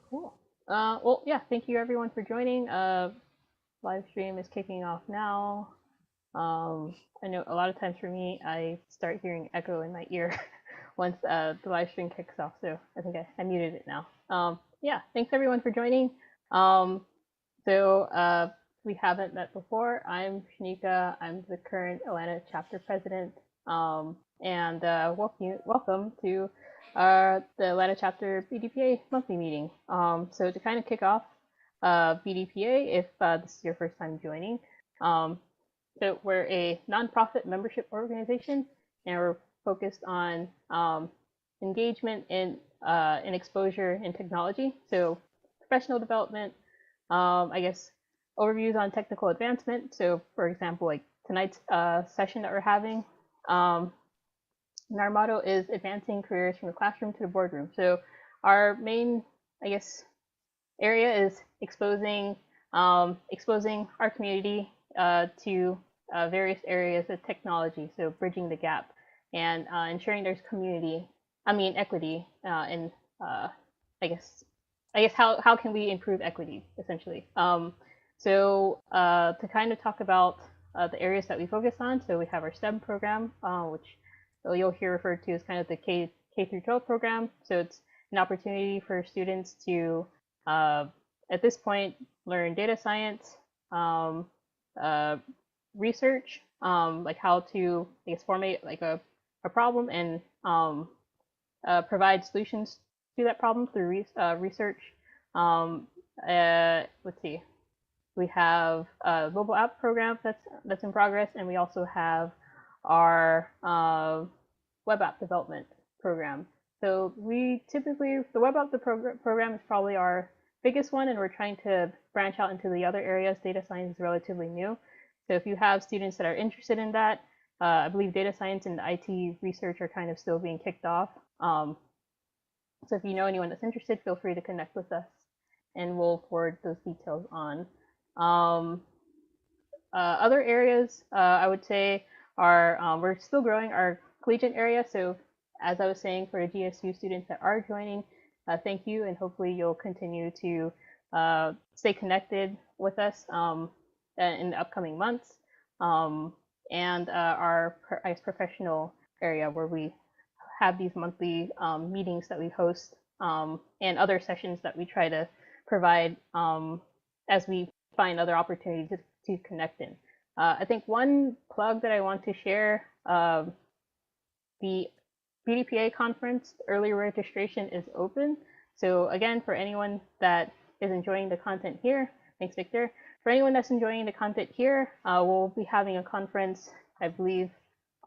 Cool. Well, yeah, thank you everyone for joining. Live stream is kicking off now. I know a lot of times for me, I start hearing echo in my ear once the live stream kicks off. So I think I muted it now. Yeah, thanks everyone for joining. Um, so we haven't met before. I'm Shanika. I'm the current Atlanta chapter president. And welcome to the Atlanta chapter BDPA monthly meeting. So to kind of kick off BDPA, if this is your first time joining, so we're a nonprofit membership organization, and we're focused on engagement and exposure in technology. So professional development, I guess overviews on technical advancement. So for example, like tonight's session that we're having, and our motto is advancing careers from the classroom to the boardroom. So our main, I guess, area is exposing our community to various areas of technology. So bridging the gap and ensuring there's equity, and I guess how can we improve equity essentially. To kind of talk about the areas that we focus on, so we have our STEM program, which you'll hear referred to as kind of the K through 12 program. So it's an opportunity for students to at this point learn data science, research, like how to, I guess, formate like a problem and provide solutions to that problem through research. Let's see, we have a mobile app program that's in progress, and we also have our web app development program. So we typically, the web app program is probably our biggest one, and we're trying to branch out into the other areas. Data science is relatively new. So if you have students that are interested in that, I believe data science and IT research are kind of still being kicked off. So if you know anyone that's interested, feel free to connect with us, and we'll forward those details on. Other areas, I would say, are we're still growing our collegiate area. So as I was saying, for the GSU students that are joining, thank you, and hopefully you'll continue to stay connected with us in the upcoming months. And our, I guess, professional area, where we have these monthly meetings that we host, and other sessions that we try to provide as we find other opportunities to connect in. I think one plug that I want to share, the BDPA conference early registration is open. So again, for anyone that is enjoying the content here, thanks, Victor. For anyone that's enjoying the content here, we'll be having a conference, I believe,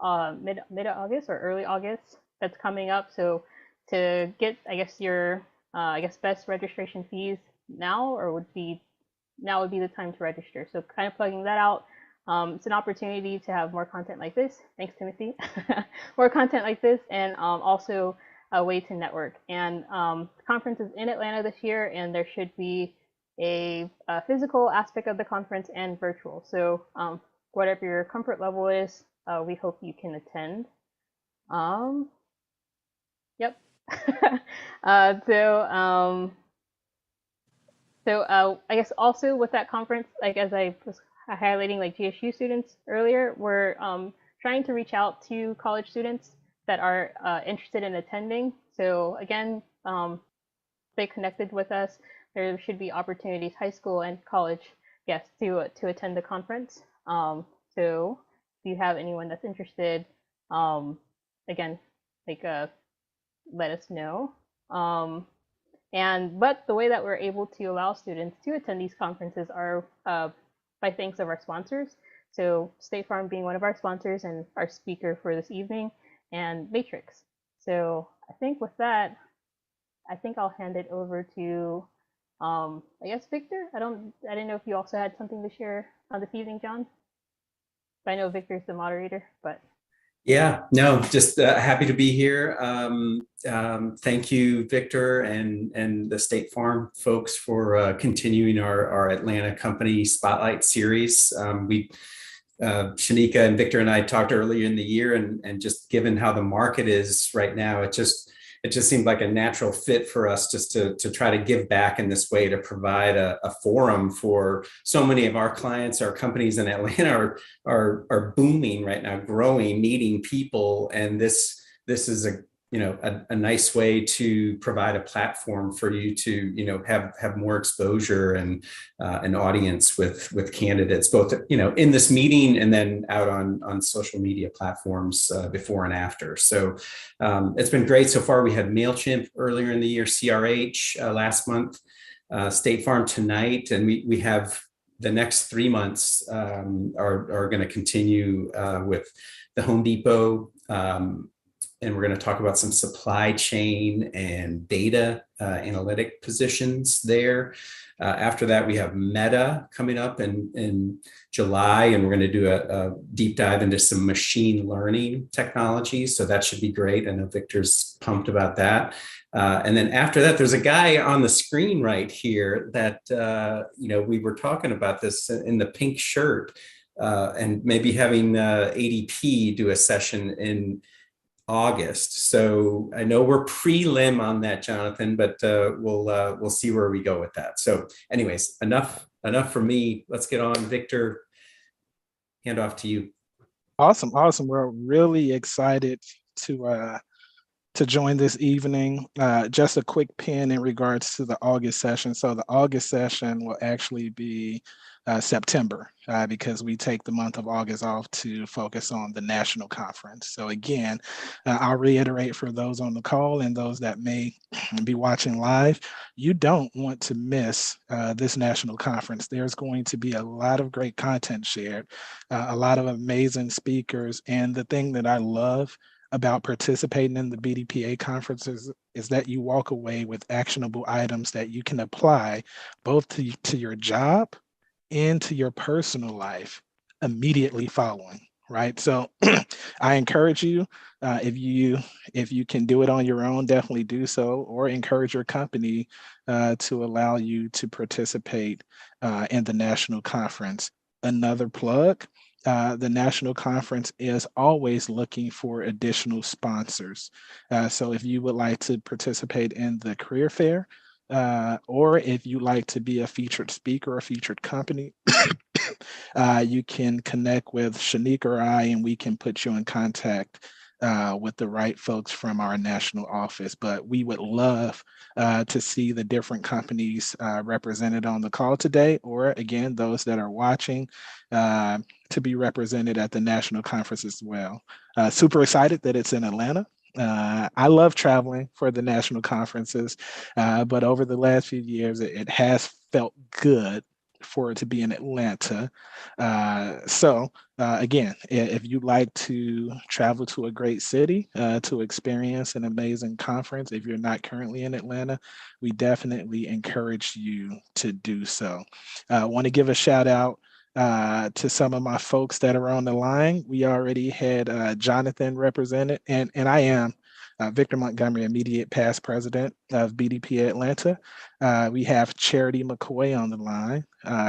mid-August or early August that's coming up. So to get, I guess, your, best registration fees now, would be the time to register. So kind of plugging that out. It's an opportunity to have more content like this. Thanks, Timothy. More content like this, and also a way to network. And the conference is in Atlanta this year, and there should be a physical aspect of the conference and virtual. So whatever your comfort level is, we hope you can attend. Yep. I guess also with that conference, like as I was highlighting, like GSU students earlier, we're trying to reach out to college students that are interested in attending. So again, stay connected with us. There should be opportunities, high school and college, yes, to attend the conference. So if you have anyone that's interested, again, like let us know. But the way that we're able to allow students to attend these conferences are by thanks of our sponsors. So State Farm being one of our sponsors and our speaker for this evening, and Matrix. So I think with that, I think I'll hand it over to, I guess, Victor. I didn't know if you also had something to share on this evening, John. I know Victor's the moderator, but. Yeah, no, just happy to be here. Thank you, Victor, and the State Farm folks for continuing our Atlanta Company Spotlight series. We Shanika and Victor and I talked earlier in the year, and just given how the market is right now, it just seemed like a natural fit for us just to try to give back in this way, to provide a forum for so many of our clients. Our companies in Atlanta are booming right now, growing, needing people, and this is a nice way to provide a platform for you to have more exposure and an audience with candidates, both in this meeting and then out on social media platforms before and after. So it's been great so far. We had MailChimp earlier in the year, CRH last month, State Farm tonight, and we have the next 3 months are going to continue with the Home Depot. And we're going to talk about some supply chain and data analytic positions there. After that, we have Meta coming up in July, and we're going to do a deep dive into some machine learning technologies. So that should be great. I know Victor's pumped about that. And then after that, there's a guy on the screen right here that, we were talking about this in the pink shirt, and maybe having ADP do a session in August. So I know we're prelim on that, Jonathan, but we'll see where we go with that. So anyways, enough for me. Let's get on. Victor, hand off to you. Awesome. We're really excited to join this evening. Just a quick pin in regards to the August session. So the August session will actually be September, because we take the month of August off to focus on the national conference. So again, I'll reiterate for those on the call and those that may be watching live, you don't want to miss this national conference. There's going to be a lot of great content shared, a lot of amazing speakers. And the thing that I love about participating in the BDPA conferences is that you walk away with actionable items that you can apply both to your job and to your personal life immediately following, right? So I encourage you, if you can do it on your own, definitely do so, or encourage your company to allow you to participate in the national conference. Another plug, the national conference is always looking for additional sponsors. So if you would like to participate in the career fair, or if you like to be a featured speaker or a featured company, you can connect with Shanique or I, and we can put you in contact with the right folks from our national office. But we would love to see the different companies represented on the call today, or again, those that are watching, to be represented at the national conference as well. Super excited that it's in Atlanta. I love traveling for the national conferences, but over the last few years, it has felt good for it to be in Atlanta. So again, if you'd like to travel to a great city to experience an amazing conference, if you're not currently in Atlanta, we definitely encourage you to do so. I want to give a shout out to some of my folks that are on the line. We already had Jonathan represented, and I am Victor Montgomery, immediate past president of BDPA Atlanta. We have Charity McCoy on the line,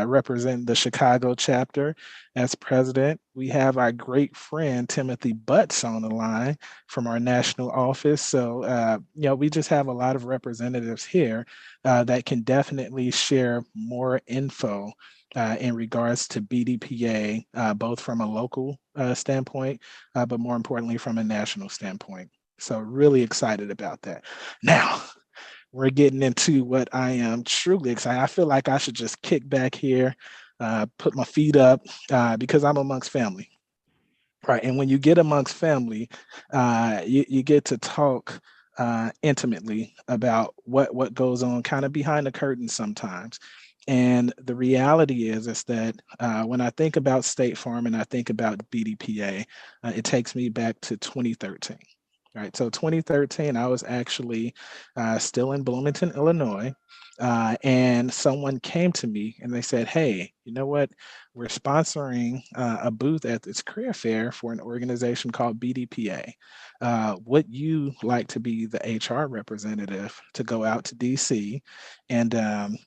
representing the Chicago chapter as president. We have our great friend Timothy Butts on the line from our national office. So, we just have a lot of representatives here that can definitely share more info in regards to BDPA, both from a local standpoint, but more importantly, from a national standpoint. So really excited about that. Now, we're getting into what I am truly excited. I feel like I should just kick back here, put my feet up, because I'm amongst family. Right. And when you get amongst family, you get to talk intimately about what goes on kind of behind the curtain sometimes. And the reality is that when I think about State Farm and I think about BDPA, it takes me back to 2013. Right. So 2013, I was actually still in Bloomington, Illinois. And someone came to me and they said, hey, you know what? We're sponsoring a booth at this career fair for an organization called BDPA. Would you like to be the HR representative to go out to DC and,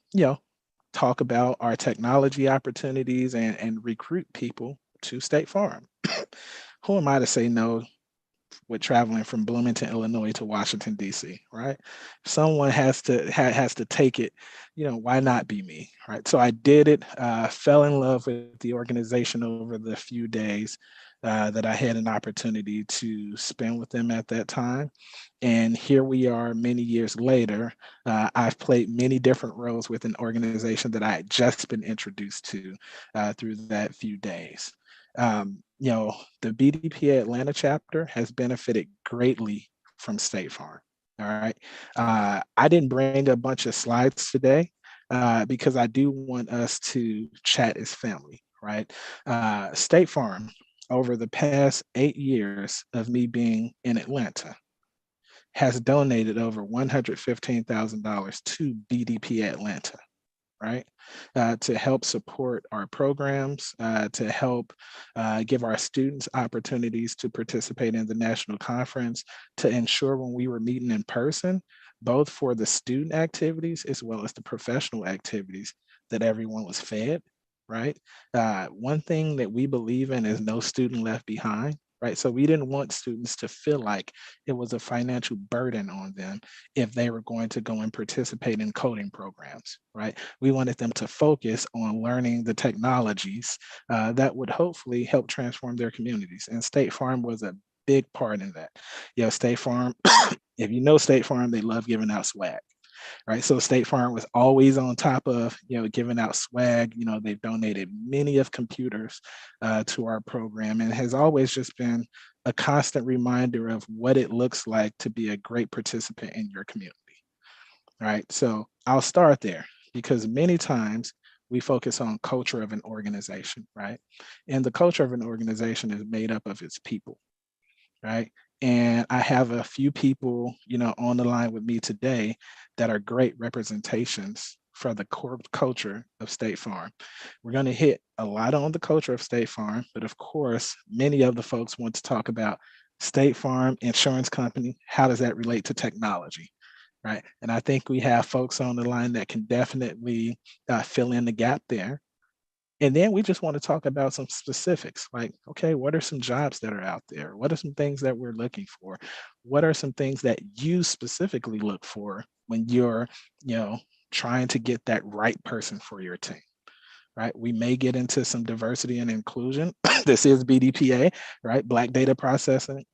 talk about our technology opportunities and recruit people to State Farm. Who am I to say no with traveling from Bloomington, Illinois to Washington, D.C., right? Someone has to take it, why not be me, right? So I did it, fell in love with the organization over the few days that I had an opportunity to spend with them at that time. And here we are many years later. I've played many different roles with an organization that I had just been introduced to through that few days. The BDPA Atlanta chapter has benefited greatly from State Farm. All right. I didn't bring a bunch of slides today because I do want us to chat as family, right? State Farm, over the past 8 years of me being in Atlanta, has donated over $115,000 to BDPA Atlanta, right? To help support our programs, to help give our students opportunities to participate in the national conference, to ensure when we were meeting in person, both for the student activities as well as the professional activities, that everyone was fed, right? One thing that we believe in is no student left behind. Right. So we didn't want students to feel like it was a financial burden on them if they were going to go and participate in coding programs. Right. We wanted them to focus on learning the technologies that would hopefully help transform their communities. And State Farm was a big part in that. State Farm, if you know State Farm, they love giving out swag. Right. So State Farm was always on top of, giving out swag. They've donated many of computers to our program, and has always just been a constant reminder of what it looks like to be a great participant in your community. Right. So I'll start there because many times we focus on culture of an organization, right? And the culture of an organization is made up of its people, right? And I have a few people, on the line with me today that are great representations for the core culture of State Farm. We're going to hit a lot on the culture of State Farm, but of course, many of the folks want to talk about State Farm Insurance Company. How does that relate to technology? Right. And I think we have folks on the line that can definitely fill in the gap there. And then we just want to talk about some specifics like, okay, what are some jobs that are out there? What are some things that we're looking for? What are some things that you specifically look for when you're, trying to get that right person for your team? Right. We may get into some diversity and inclusion. This is BDPA, right? Black Data Processing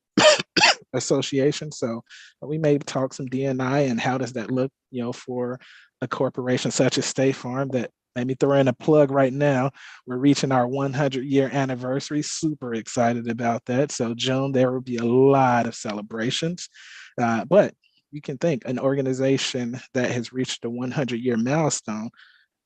Association. So we may talk some D&I and how does that look, for a corporation such as State Farm that, let me throw in a plug right now. We're reaching our 100-year anniversary. Super excited about that. So June, there will be a lot of celebrations. But you can think an organization that has reached a 100-year milestone,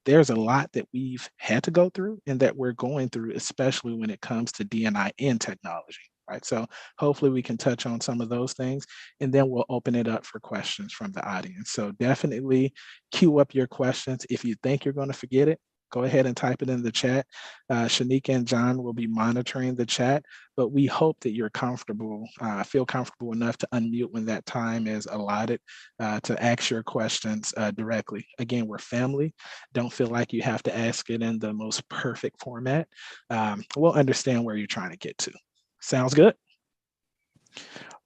there's a lot that we've had to go through and that we're going through, especially when it comes to D&I in technology. Right. So hopefully we can touch on some of those things, and then we'll open it up for questions from the audience. So definitely queue up your questions. If you think you're going to forget it, go ahead and type it in the chat. Shanika and John will be monitoring the chat, but we hope that you're comfortable, feel comfortable enough to unmute when that time is allotted to ask your questions directly. Again, we're family. Don't feel like you have to ask it in the most perfect format. We'll understand where you're trying to get to. Sounds good?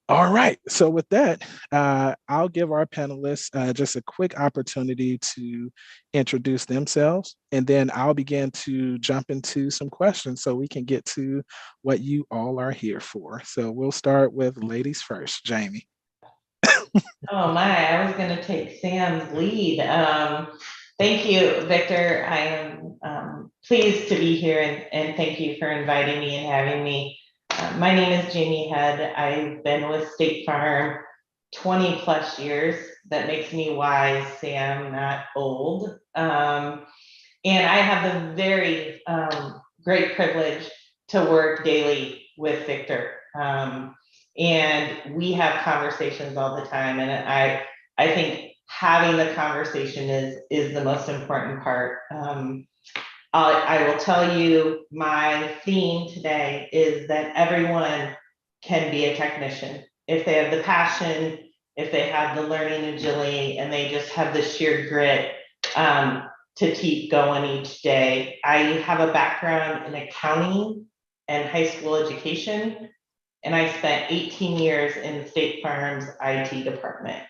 All right. So with that, I'll give our panelists just a quick opportunity to introduce themselves, and then I'll begin to jump into some questions so we can get to what you all are here for. So we'll start with ladies first. Jamie. Oh my, I was going to take Sam's lead. Thank you, Victor. I am pleased to be here, and thank you for inviting me and having me. My name is Jamie Head. I've been with State Farm 20 plus years. That makes me wise, Sam, not old. And I have the very great privilege to work daily with Victor. And we have conversations all the time. And I think having the conversation is the most important part. I will tell you my theme today is that everyone can be a technician if they have the passion, if they have the learning agility, and they just have the sheer grit to keep going each day. I have a background in accounting and high school education. And I spent 18 years in State Farm's IT department.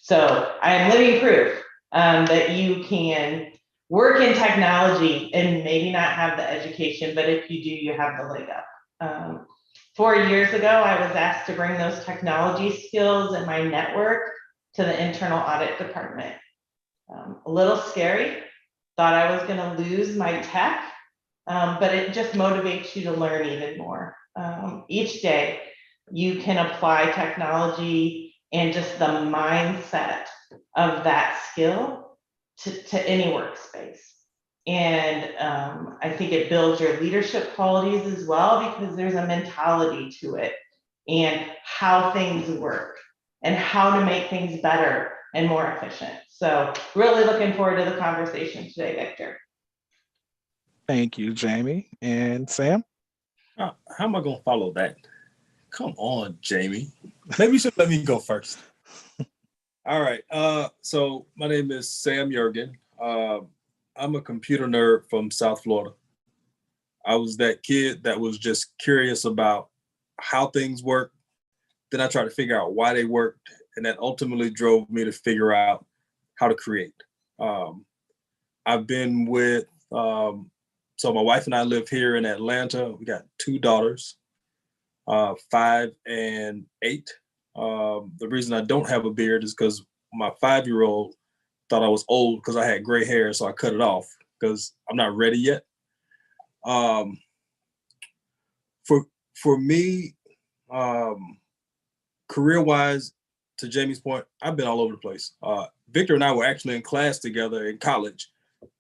So I am living proof that you can work in technology and maybe not have the education, but if you do, you have the leg up. 4 years ago, I was asked to bring those technology skills and my network to the internal audit department. A little scary, thought I was going to lose my tech, but it just motivates you to learn even more. Each day, you can apply technology and just the mindset of that skill to any workspace. And I think it builds your leadership qualities as well, because there's a mentality to it and how things work and how to make things better and more efficient. So really looking forward to the conversation today, Victor. Thank you, Jamie. And Sam? How am I going to follow that? Come on, Jamie. Maybe you should let me go first. All right. So my name is Sam Jurgen. I'm a computer nerd from South Florida. I was that kid that was just curious about how things work. Then I tried to figure out why they worked. And that ultimately drove me to figure out how to create. I've been with, so my wife and I live here in Atlanta. We got 2 daughters, 5 and 8. The reason I don't have a beard is because my 5-year-old thought I was old because I had gray hair, so I cut it off because I'm not ready yet. For me, career-wise, to Jamie's point, I've been all over the place. Victor and I were actually in class together in college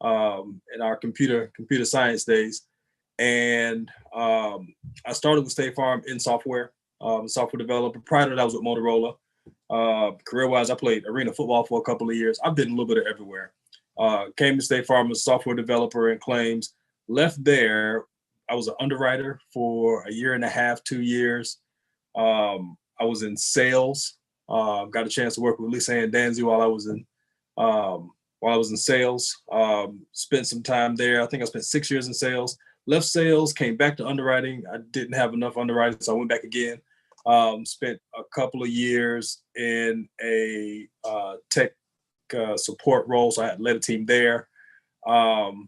in our computer science days. And I started with State Farm in software, software developer. Prior to that, I was with Motorola. Career-wise, I played arena football for a couple of years. I've been a little bit of everywhere. Came to State Farm as a software developer in claims. Left there. I was an underwriter for 1.5 years, 2 years. I was in sales. Got a chance to work with Lisa and Danzy while I was in sales. Spent some time there. I think I spent 6 years in sales. Left sales, came back to underwriting. I didn't have enough underwriting, so I went back again. Spent a couple of years in a tech support role, so I had led a team there. And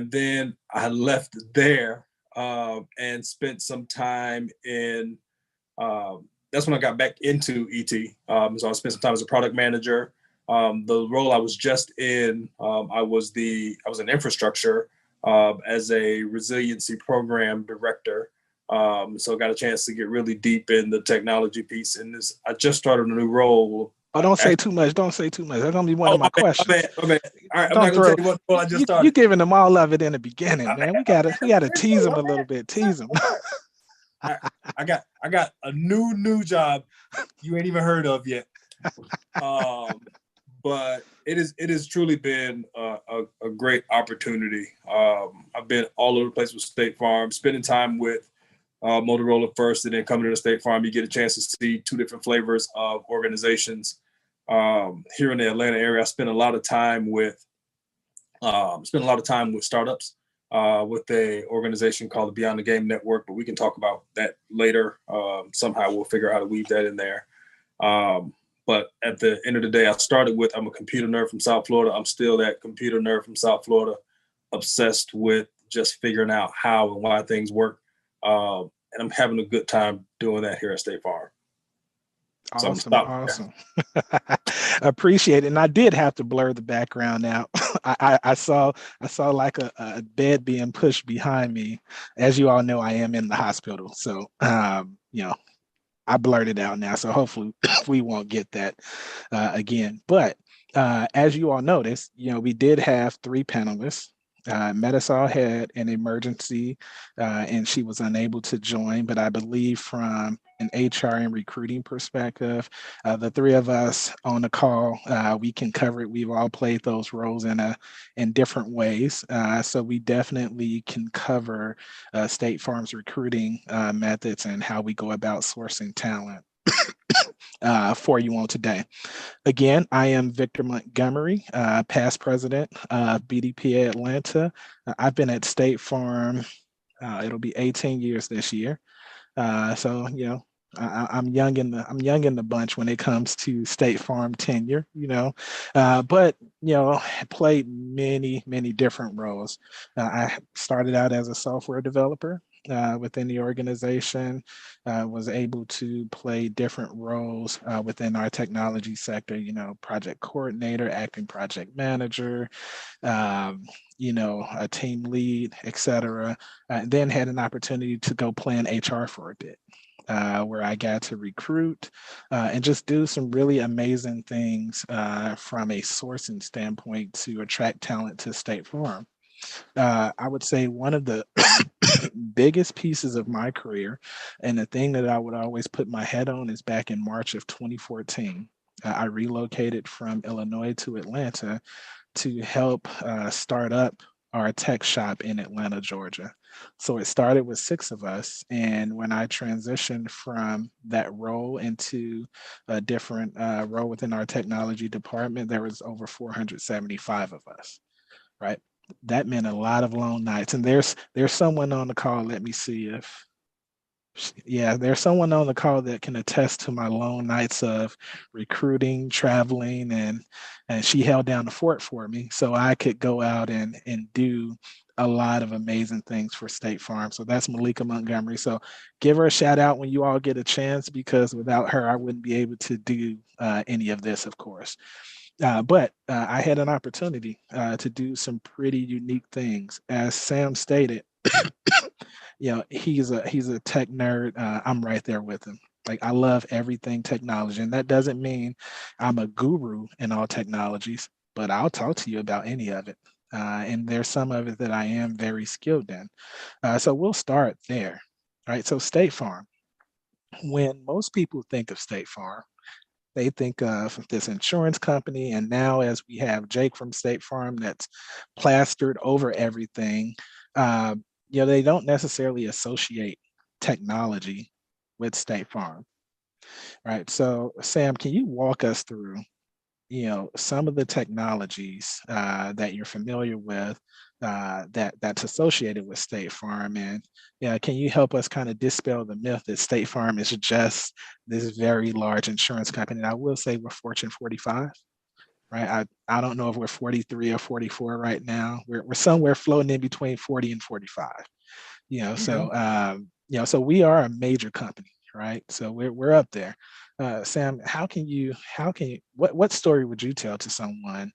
then I left there and spent some time in, that's when I got back into ET. So I spent some time as a product manager. The role I was just in, I was in infrastructure as a resiliency program director. So I got a chance to get really deep in the technology piece. And I just started a new role. Oh, don't say too much. Don't say too much. That's gonna be one of my questions. My bad. All right, I'm not gonna tell you what role I just started. You giving them all of it in the beginning, man. We gotta tease them a little bit. Tease them. I got a new job you ain't even heard of yet. But it has truly been a great opportunity. I've been all over the place with State Farm, spending time with Motorola first, and then coming to the State Farm. You get a chance to see 2 different flavors of organizations. Here in the Atlanta area, I spent a lot of time with startups. With a organization called the Beyond the Game Network, but we can talk about that later. Somehow we'll figure out how to weave that in there. But at the end of the day, I'm a computer nerd from South Florida. I'm still that computer nerd from South Florida, obsessed with just figuring out how and why things work. And I'm having a good time doing that here at State Farm. Awesome. Appreciate it. And I did have to blur the background out. I saw like a bed being pushed behind me. As you all know, I am in the hospital. So, I blurred it out now. So hopefully we won't get that again. But as you all noticed, we did have 3 panelists. Metasol had an emergency and she was unable to join, but I believe from an HR and recruiting perspective, the 3 of us on the call, we can cover it. We've all played those roles in different ways. So we definitely can cover State Farm's recruiting methods and how we go about sourcing talent for you on today. Again, I am Victor Montgomery, past president of BDPA Atlanta. I've been at State Farm It'll be 18 years this year. So I'm young in the bunch when it comes to State Farm tenure. But played many different roles. I started out as a software developer within the organization. Was able to play different roles within our technology sector. Project coordinator, acting project manager, a team lead, etc. Then had an opportunity to go play in HR for a bit. Where I got to recruit and just do some really amazing things from a sourcing standpoint to attract talent to State Farm. I would say one of the biggest pieces of my career, and the thing that I would always put my head on, is back in March of 2014. I relocated from Illinois to Atlanta to help start up our tech shop in Atlanta, Georgia. So it started with 6 of us. And when I transitioned from that role into a different role within our technology department, there was over 475 of us, right? That meant a lot of long nights. And there's someone on the call. Let me see if there's someone on the call that can attest to my long nights of recruiting, traveling, and she held down the fort for me so I could go out and do a lot of amazing things for State Farm. So that's Malika Montgomery. So give her a shout out when you all get a chance, because without her, I wouldn't be able to do any of this, of course. But I had an opportunity to do some pretty unique things. As Sam stated, he's a tech nerd. I'm right there with him. Like, I love everything technology, and that doesn't mean I'm a guru in all technologies, but I'll talk to you about any of it. And there's some of it that I am very skilled in. So we'll start there. All right. So State Farm. When most people think of State Farm, they think of this insurance company. And now, as we have Jake from State Farm that's plastered over everything, they don't necessarily associate technology with State Farm, right? So, Sam, can you walk us through, some of the technologies that you're familiar with that's associated with State Farm, and can you help us kind of dispel the myth that State Farm is just this very large insurance company? And I will say we're Fortune 45. Right. I don't know if we're 43 or 44 right now. We're somewhere floating in between 40 and 45. So we are a major company, right? So we're up there. Sam, what story would you tell to someone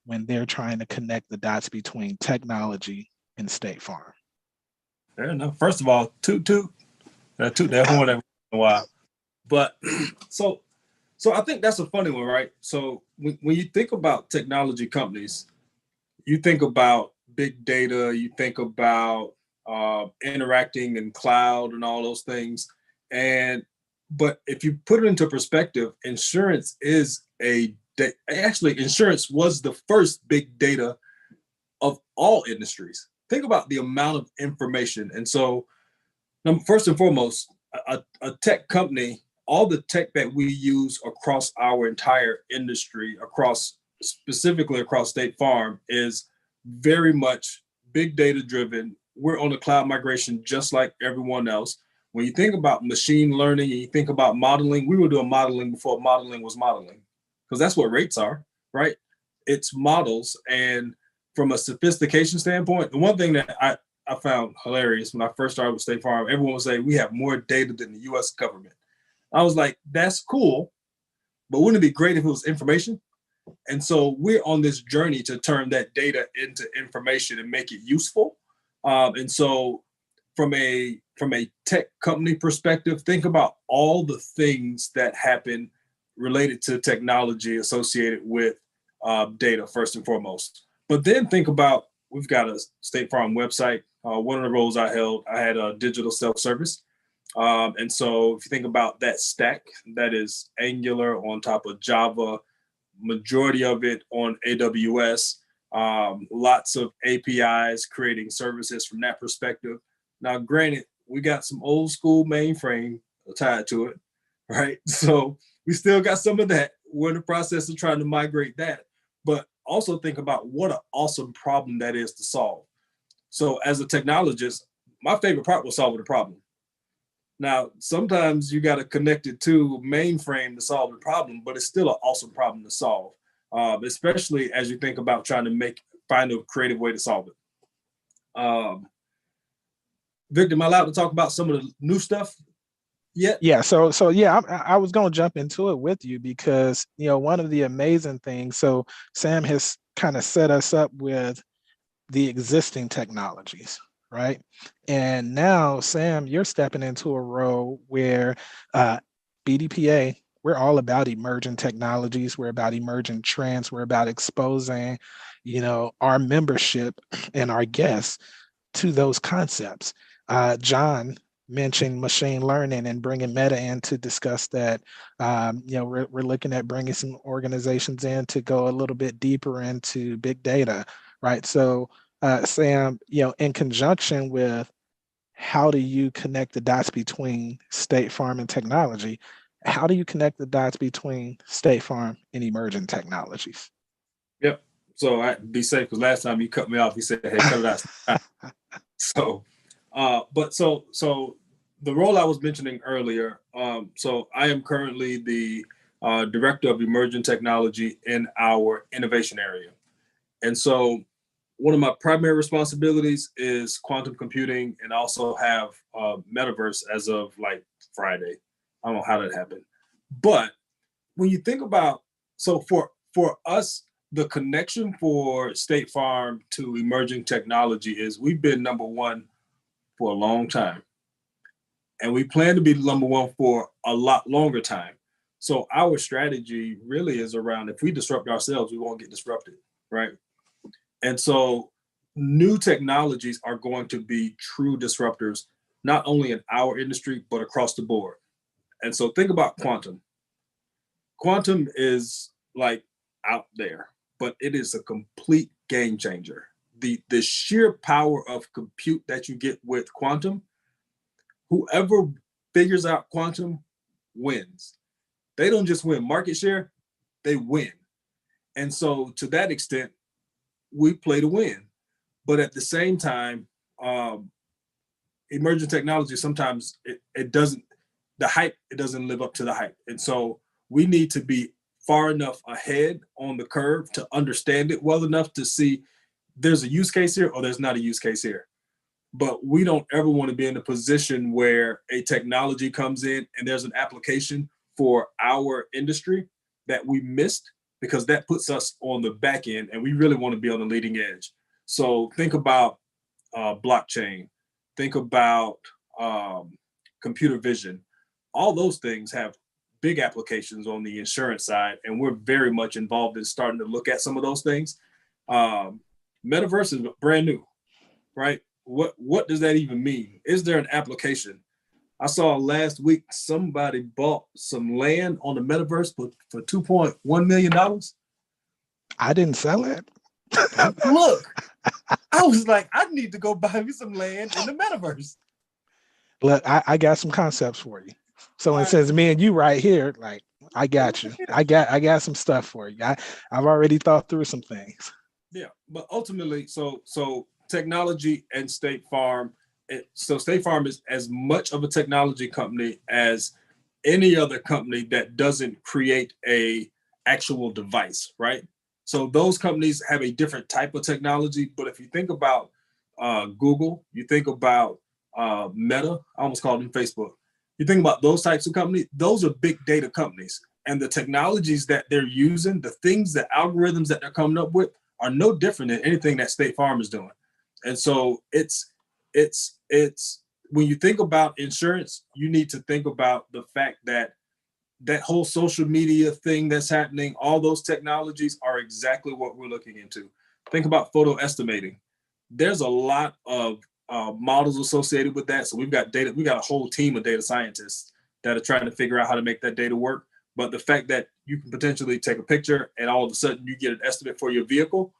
when they're trying to connect the dots between technology and State Farm? Fair enough. First of all, toot that horn every once in a while. But so I think that's a funny one, right? So when you think about technology companies, you think about big data, you think about interacting in cloud and all those things. But if you put it into perspective, insurance insurance was the first big data of all industries. Think about the amount of information. And so first and foremost, a tech company, all the tech that we use across our entire industry, specifically across State Farm, is very much big data driven. We're on a cloud migration just like everyone else. When you think about machine learning and you think about modeling, we were doing modeling before modeling was modeling, because that's what rates are, right? It's models. And from a sophistication standpoint, the one thing that I found hilarious when I first started with State Farm, everyone would say we have more data than the US government. I was like, that's cool, but wouldn't it be great if it was information? And so we're on this journey to turn that data into information and make it useful. And so from a tech company perspective, think about all the things that happen related to technology associated with data first and foremost. But then think about, we've got a State Farm website. One of the roles I held, I had a digital self-service. And so if you think about that stack, that is Angular on top of Java, majority of it on AWS, lots of APIs creating services from that perspective. Now, granted, we got some old school mainframe tied to it, right? So we still got some of that. We're in the process of trying to migrate that, but also think about what an awesome problem that is to solve. So as a technologist, my favorite part was solving the problem. Now, sometimes you got to connect it to mainframe to solve the problem, but it's still an awesome problem to solve, especially as you think about trying to find a creative way to solve it. Victor, am I allowed to talk about some of the new stuff yet? Yeah. So yeah, I was going to jump into it with you because, one of the amazing things, so Sam has kind of set us up with the existing technologies, right? And now, Sam, you're stepping into a role where BDPA, we're all about emerging technologies. We're about emerging trends. We're about exposing, our membership and our guests to those concepts. John mentioned machine learning and bringing Meta in to discuss that. We're looking at bringing some organizations in to go a little bit deeper into big data, right? So, Sam, in conjunction with how do you connect the dots between State Farm and technology? How do you connect the dots between State Farm and emerging technologies? Yep. So I'd be safe because last time you cut me off, you said, "Hey, cut it out." So the role I was mentioning earlier, so I am currently the director of emerging technology in our innovation area. And so one of my primary responsibilities is quantum computing, and also have metaverse as of like Friday. I don't know how that happened. But when you think about, so for us, the connection for State Farm to emerging technology is we've been number one for a long time. And we plan to be number one for a lot longer time. So our strategy really is around, if we disrupt ourselves, we won't get disrupted, right? And so new technologies are going to be true disruptors, not only in our industry, but across the board. And so think about quantum. Quantum is like out there, but it is a complete game changer. The sheer power of compute that you get with quantum, whoever figures out quantum wins. They don't just win market share, they win. And so to that extent, we play to win. But at the same time, emerging technology, sometimes it doesn't live up to the hype. And so we need to be far enough ahead on the curve to understand it well enough to see there's a use case here or there's not a use case here. But we don't ever want to be in a position where a technology comes in and there's an application for our industry that we missed, because that puts us on the back end and we really want to be on the leading edge. So think about blockchain, think about computer vision. All those things have big applications on the insurance side, and we're very much involved in starting to look at some of those things. Metaverse is brand new, right? What does that even mean? Is there an application? I saw last week somebody bought some land on the metaverse for $2.1 million. I didn't sell it. Look, I was like, I need to go buy me some land in the metaverse. Look, I got some concepts for you. So it says me and you right here, like, I got you. I got some stuff for you. I've already thought through some things. Yeah, but ultimately, so technology and State Farm. So State Farm is as much of a technology company as any other company that doesn't create a actual device, right? So those companies have a different type of technology. But if you think about Google, you think about Meta, I almost called them Facebook. You think about those types of companies, those are big data companies. And the technologies that they're using, the things, the algorithms that they're coming up with are no different than anything that State Farm is doing. And so it's when you think about insurance, you need to think about the fact that that whole social media thing that's happening, all those technologies are exactly what we're looking into. Think about photo estimating. There's a lot of models associated with that. So we've got data, we got a whole team of data scientists that are trying to figure out how to make that data work. But the fact that you can potentially take a picture and all of a sudden you get an estimate for your vehicle,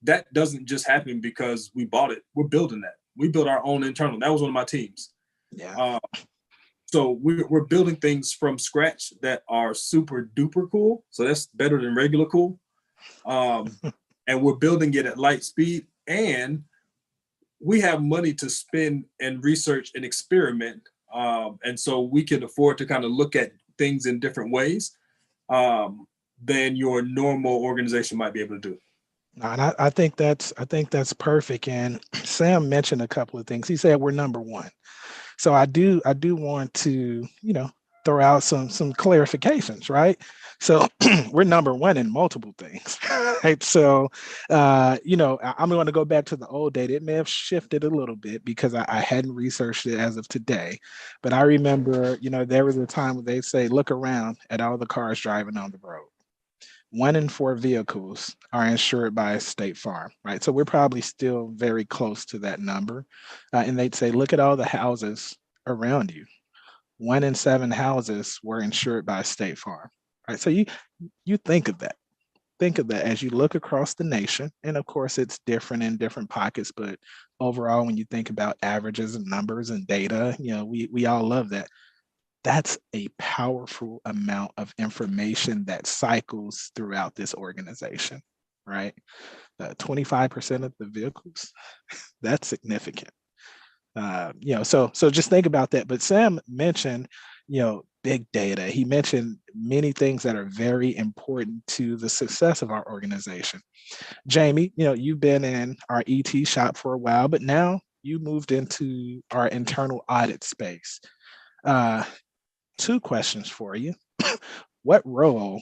that doesn't just happen because we bought it. We're building that. We built our own internal. That was one of my teams. Yeah. So we're building things from scratch that are super duper cool. So that's better than regular cool. And we're building it at light speed. And we have money to spend and research and experiment. And so we can afford to kind of look at things in different ways than your normal organization might be able to do. And I think that's perfect. And Sam mentioned a couple of things. He said we're number one. So I do want to, throw out some clarifications, right? So we're number one in multiple things, right? So, I'm going to go back to the old data. It may have shifted a little bit because I hadn't researched it as of today. But I remember, there was a time when they say, look around at all the cars driving on the road. 1 in 4 vehicles are insured by State Farm, right? So we're probably still very close to that number. And they'd say, look at all the houses around you. 1 in 7 houses were insured by State Farm, right? So you think of that. Think of that as you look across the nation. And of course, it's different in different pockets. But overall, when you think about averages and numbers and data, we all love that. That's a powerful amount of information that cycles throughout this organization, right? 25% of the vehicles, that's significant. So just think about that. But Sam mentioned, big data. He mentioned many things that are very important to the success of our organization. Jamie, you've been in our ET shop for a while, but now you moved into our internal audit space. 2 questions for you. What role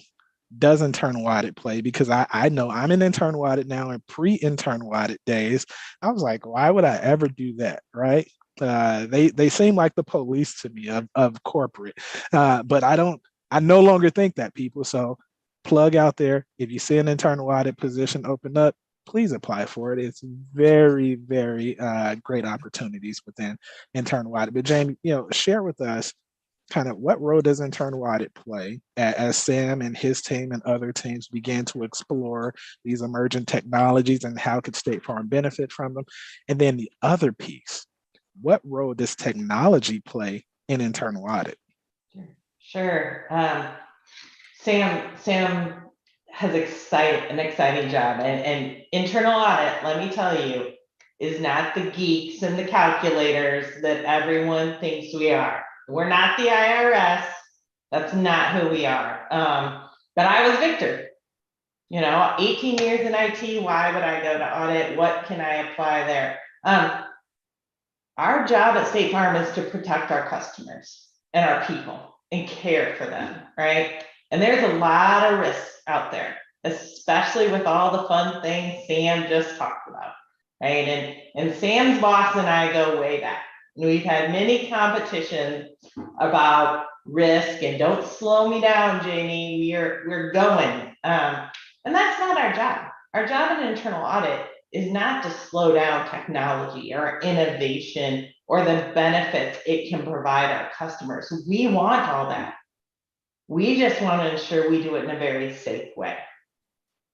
does internal audit play? Because I know I'm in internal audit now, and pre-internal audit days, I was like, why would I ever do that, right? They seem like the police to me of corporate, but I no longer think that, people. So plug out there, if you see an internal audit position open up, please apply for it. It's very, very great opportunities within internal audit. But Jamie, share with us kind of what role does internal audit play as Sam and his team and other teams began to explore these emerging technologies, and how could State Farm benefit from them? And then the other piece, what role does technology play in internal audit? Sure. Sam has an exciting job, and internal audit, let me tell you, is not the geeks and the calculators that everyone thinks we are. We're not the IRS. That's not who we are. But I was Victor. 18 years in IT. Why would I go to audit? What can I apply there? Our job at State Farm is to protect our customers and our people and care for them, right? And there's a lot of risks out there, especially with all the fun things Sam just talked about, right? And Sam's boss and I go way back. We've had many competitions about risk, and don't slow me down, Jamie, we're going. And that's not our job. Our job in internal audit is not to slow down technology or innovation or the benefits it can provide our customers. We want all that. We just want to ensure we do it in a very safe way,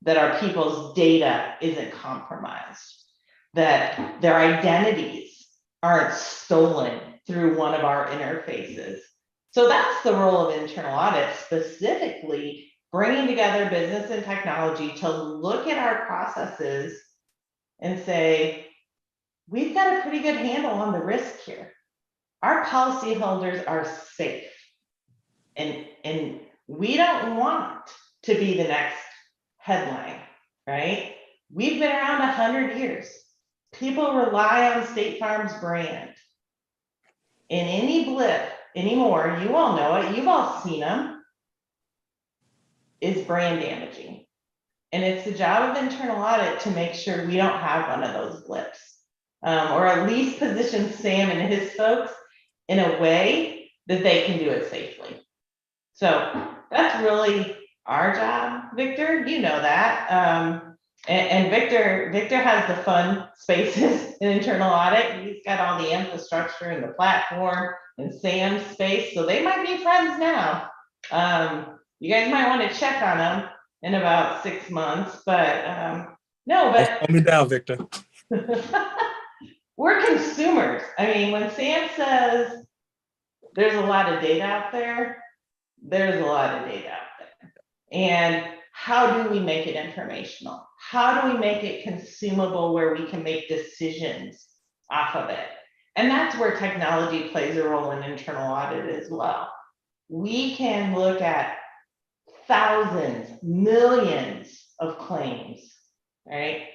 that our people's data isn't compromised, that their identities aren't stolen through one of our interfaces. So that's the role of internal audit, specifically bringing together business and technology to look at our processes and say, we've got a pretty good handle on the risk here. Our policyholders are safe. And we don't want to be the next headline, right? We've been around 100 years. People rely on State Farm's brand. And any blip anymore, you all know it, you've all seen them, is brand damaging. And it's the job of internal audit to make sure we don't have one of those blips, or at least position Sam and his folks in a way that they can do it safely. So that's really our job, Victor, you know that. And Victor has the fun spaces in internal audit. He's got all the infrastructure and the platform and Sam's space. So they might be friends now. You guys might want to check on them in about 6 months, but no, but Calm me down, Victor. We're consumers. I mean, when Sam says there's a lot of data out there, there's a lot of data out there. And how do we make it informational? How do we make it consumable where we can make decisions off of it. And that's where technology plays a role in internal audit as well. We can look at thousands, millions of claims, right?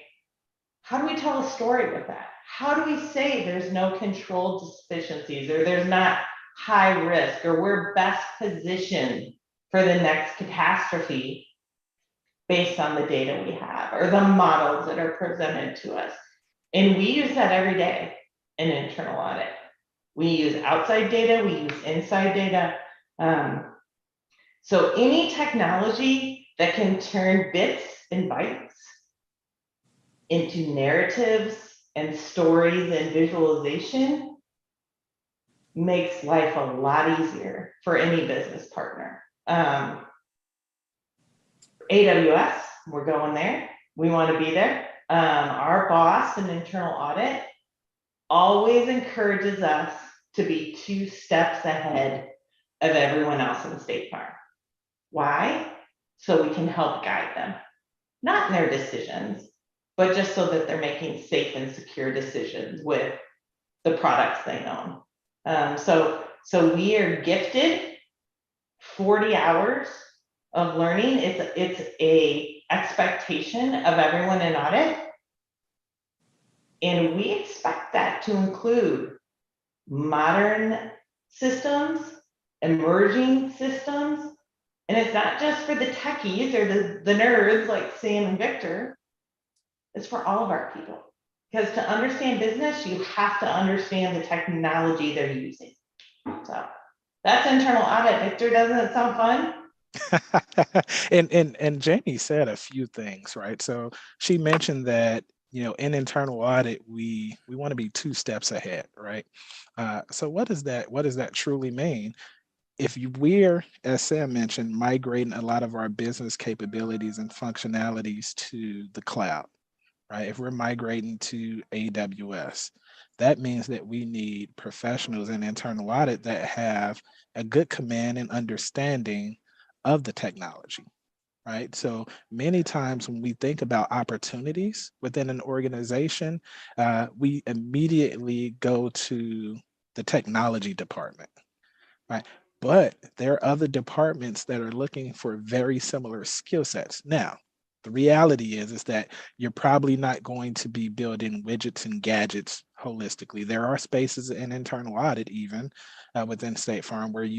How do we tell a story with that? How do we say there's no controlled deficiencies, or there's not high risk, or we're best positioned for the next catastrophe based on the data we have, or the models that are presented to us? And we use that every day in internal audit. We use outside data, we use inside data. So any technology that can turn bits and bytes into narratives and stories and visualization makes life a lot easier for any business partner. AWS, we're going there. We want to be there. Our boss in internal audit always encourages us to be 2 steps ahead of everyone else in State Farm. Why? So we can help guide them, not in their decisions, but just so that they're making safe and secure decisions with the products they own. So we are gifted 40 hours of learning. It's a expectation of everyone in audit. And we expect that to include modern systems, emerging systems. And it's not just for the techies or the nerds like Sam and Victor. It's for all of our people. Because to understand business, you have to understand the technology they're using. So that's internal audit. Victor, doesn't it sound fun? and Jamie said a few things, right? So she mentioned that, you know, in internal audit, we want to be 2 steps ahead, right? So what does that truly mean? If we're, as Sam mentioned, migrating a lot of our business capabilities and functionalities to the cloud, right? If we're migrating to AWS, that means that we need professionals in internal audit that have a good command and understanding of the technology, right? So many times when we think about opportunities within an organization, we immediately go to the technology department, right? But there are other departments that are looking for very similar skill sets. Now, the reality is that you're probably not going to be building widgets and gadgets holistically. There are spaces in internal audit, even within State Farm, where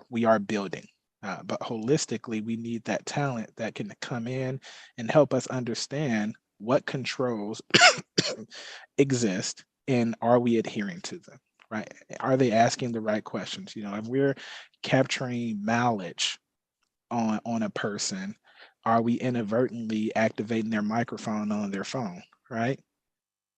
we are building. But holistically, we need that talent that can come in and help us understand what controls exist and are we adhering to them, right? Are they asking the right questions? You know, if we're capturing mileage on a person, are we inadvertently activating their microphone on their phone, right?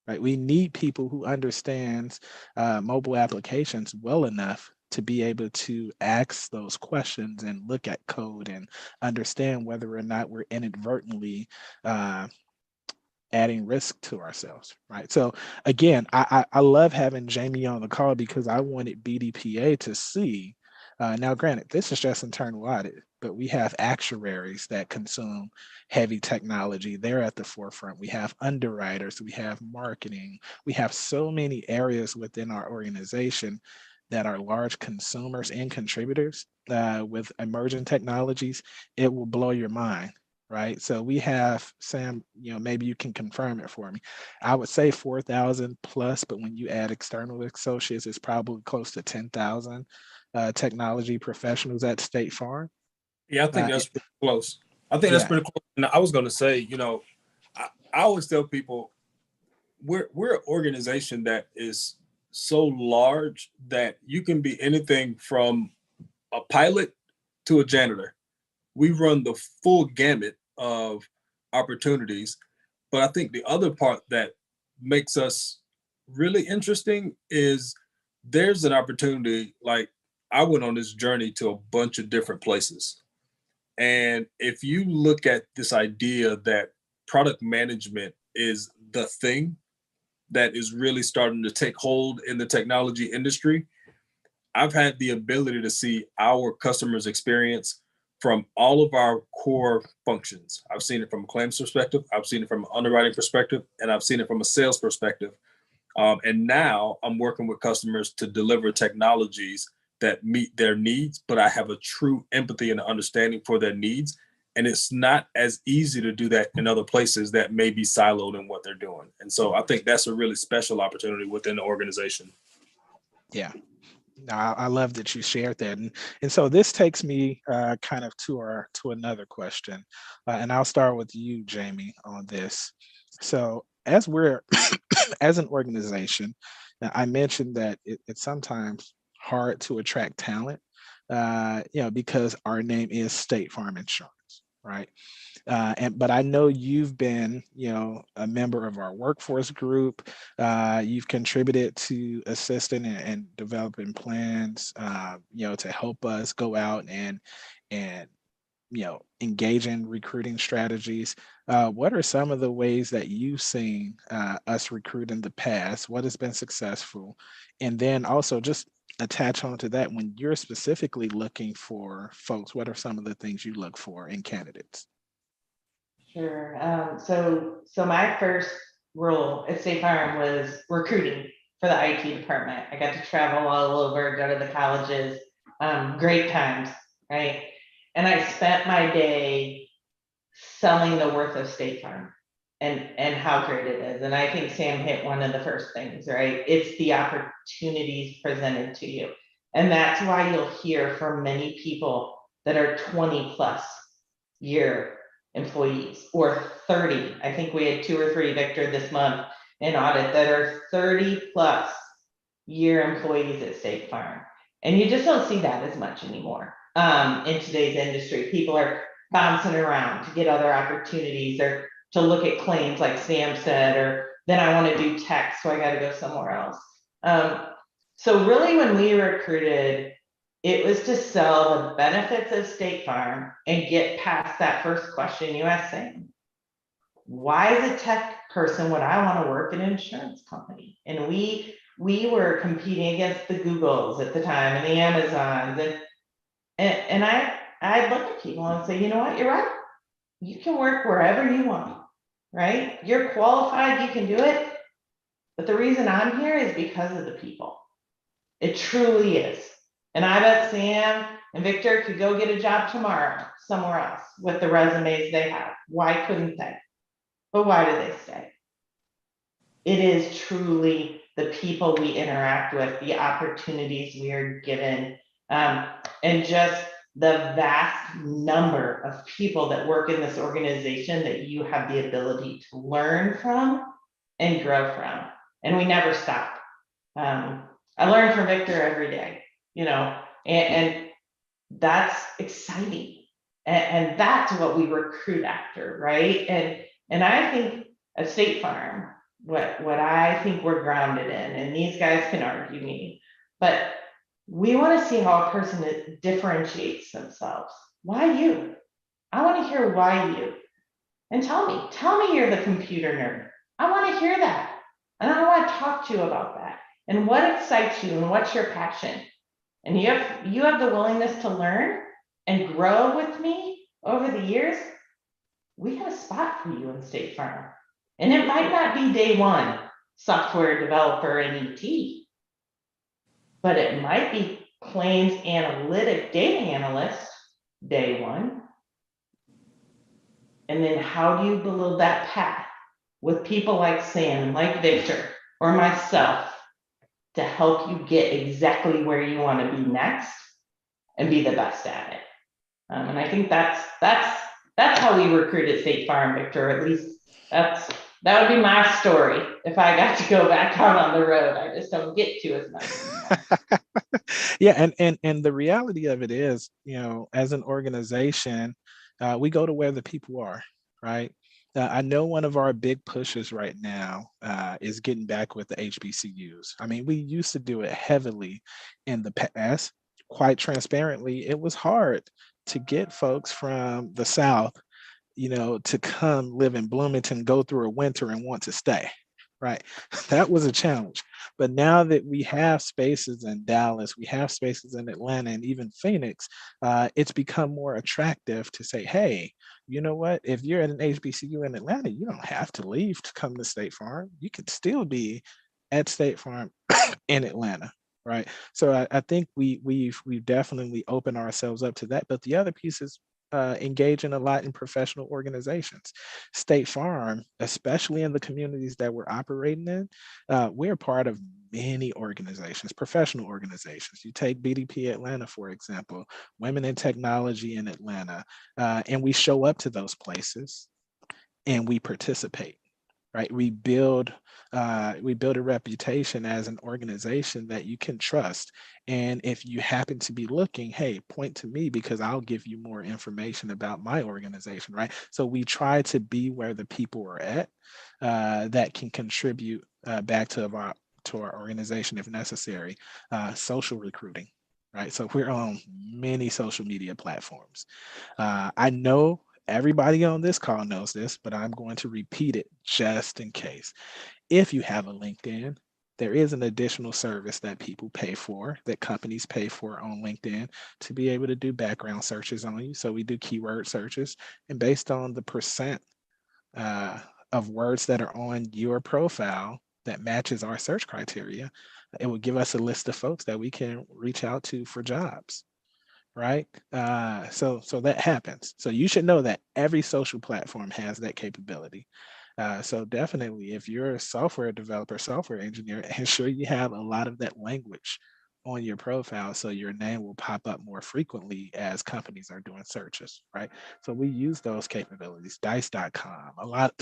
Right. We need people who understands mobile applications well enough to be able to ask those questions and look at code and understand whether or not we're inadvertently adding risk to ourselves, right? So again, I love having Jamie on the call because I wanted BDPA to see. Now, granted, this is just internal audit, but we have actuaries that consume heavy technology. They're at the forefront. We have underwriters, we have marketing, we have so many areas within our organization that are large consumers and contributors with emerging technologies. It will blow your mind, right? So we have, Sam, you know, maybe you can confirm it for me. I would say 4,000 plus, but when you add external associates, it's probably close to 10,000 technology professionals at State Farm. Yeah, I think that's pretty close. I think that's pretty close. And I was going to say, you know, I always tell people we're an organization that is so large that you can be anything from a pilot to a janitor. We run the full gamut of opportunities. But I think the other part that makes us really interesting is there's an opportunity. Like, I went on this journey to a bunch of different places. And if you look at this idea that product management is the thing that is really starting to take hold in the technology industry, I've had the ability to see our customers' experience from all of our core functions. I've seen it from a claims perspective, I've seen it from an underwriting perspective, and I've seen it from a sales perspective. And now I'm working with customers to deliver technologies that meet their needs, but I have a true empathy and understanding for their needs. And it's not as easy to do that in other places that may be siloed in what they're doing. And so I think that's a really special opportunity within the organization. Yeah. No, I love that you shared that, and so this takes me kind of to another question, and I'll start with you, Jamie, on this. So as we're as an organization, I mentioned that it's sometimes hard to attract talent, because our name is State Farm Insurance, right? But I know you've been, a member of our workforce group. You've contributed to assisting and developing plans, to help us go out and engage in recruiting strategies. What are some of the ways that you've seen us recruit in the past? What has been successful? And then also just attach on to that, when you're specifically looking for folks, what are some of the things you look for in candidates? Sure. So my first role at State Farm was recruiting for the IT department. I got to travel all over, go to the colleges, great times, right? And I spent my day selling the worth of State Farm and how great it is. And I think Sam hit one of the first things, right? It's the opportunities presented to you. And that's why you'll hear from many people that are 20 plus year employees, or 30. I think we had 2 or 3, Victor, this month in audit that are 30 plus year employees at State Farm. And you just don't see that as much anymore in today's industry. People are bouncing around to get other opportunities, or to look at claims like Sam said, or then I want to do tech, so I got to go somewhere else. So really when we recruited, it was to sell the benefits of State Farm and get past that first question you asked, Sam. Why, as a tech person, would I want to work in an insurance company? And we were competing against the Googles at the time and the Amazons, and I look at people and say, you know what, you're right. You can work wherever you want, right? You're qualified, you can do it. But the reason I'm here is because of the people. It truly is. And I bet Sam and Victor could go get a job tomorrow somewhere else with the resumes they have. Why couldn't they? But why do they stay? It is truly the people we interact with, the opportunities we are given, and just the vast number of people that work in this organization that you have the ability to learn from and grow from. And we never stop. I learn from Victor every day, and that's exciting. And that's what we recruit after, right? And I think at State Farm, what I think we're grounded in, and these guys can argue me, but we want to see how a person differentiates themselves. Why you? I want to hear why you. And tell me you're the computer nerd. I want to hear that. And I want to talk to you about that. And what excites you and what's your passion? And you have the willingness to learn and grow with me over the years. We have a spot for you in State Farm. And it might not be day one, software developer and ET, but it might be claims analytic data analyst day one. And then how do you build that path with people like Sam, like Victor, or myself to help you get exactly where you want to be next and be the best at it? And I think that's how we recruit at State Farm, Victor. At least that would be my story if I got to go back out on the road. I just don't get to as much. Yeah, and the reality of it is, as an organization, we go to where the people are, right? I know one of our big pushes right now is getting back with the HBCUs. I mean, we used to do it heavily in the past. Quite transparently, it was hard to get folks from the South, to come live in Bloomington, go through a winter and want to stay, right? That was a challenge. But now that we have spaces in Dallas, we have spaces in Atlanta, and even Phoenix, it's become more attractive to say, hey, you know what? If you're at an HBCU in Atlanta, you don't have to leave to come to State Farm. You could still be at State Farm in Atlanta, right? So I think we've definitely opened ourselves up to that. But the other piece is engaging a lot in professional organizations. State Farm, especially in the communities that we're operating in, we're part of many organizations, professional organizations. You take BDPA Atlanta, for example, Women in Technology in Atlanta, and we show up to those places and we participate. Right, we build a reputation as an organization that you can trust. And if you happen to be looking, hey, point to me because I'll give you more information about my organization. Right, so we try to be where the people are at that can contribute back to our organization if necessary. Social recruiting. Right, so we're on many social media platforms. I know everybody on this call knows this, but I'm going to repeat it just in case. If you have a LinkedIn, there is an additional service that people pay for, that companies pay for on LinkedIn to be able to do background searches on you. So we do keyword searches, and based on the percent of words that are on your profile that matches our search criteria, it will give us a list of folks that we can reach out to for jobs. Right. So that happens. So you should know that every social platform has that capability. So definitely, if you're a software developer, software engineer, ensure you have a lot of that language on your profile so your name will pop up more frequently as companies are doing searches, right? So we use those capabilities, dice.com, a lot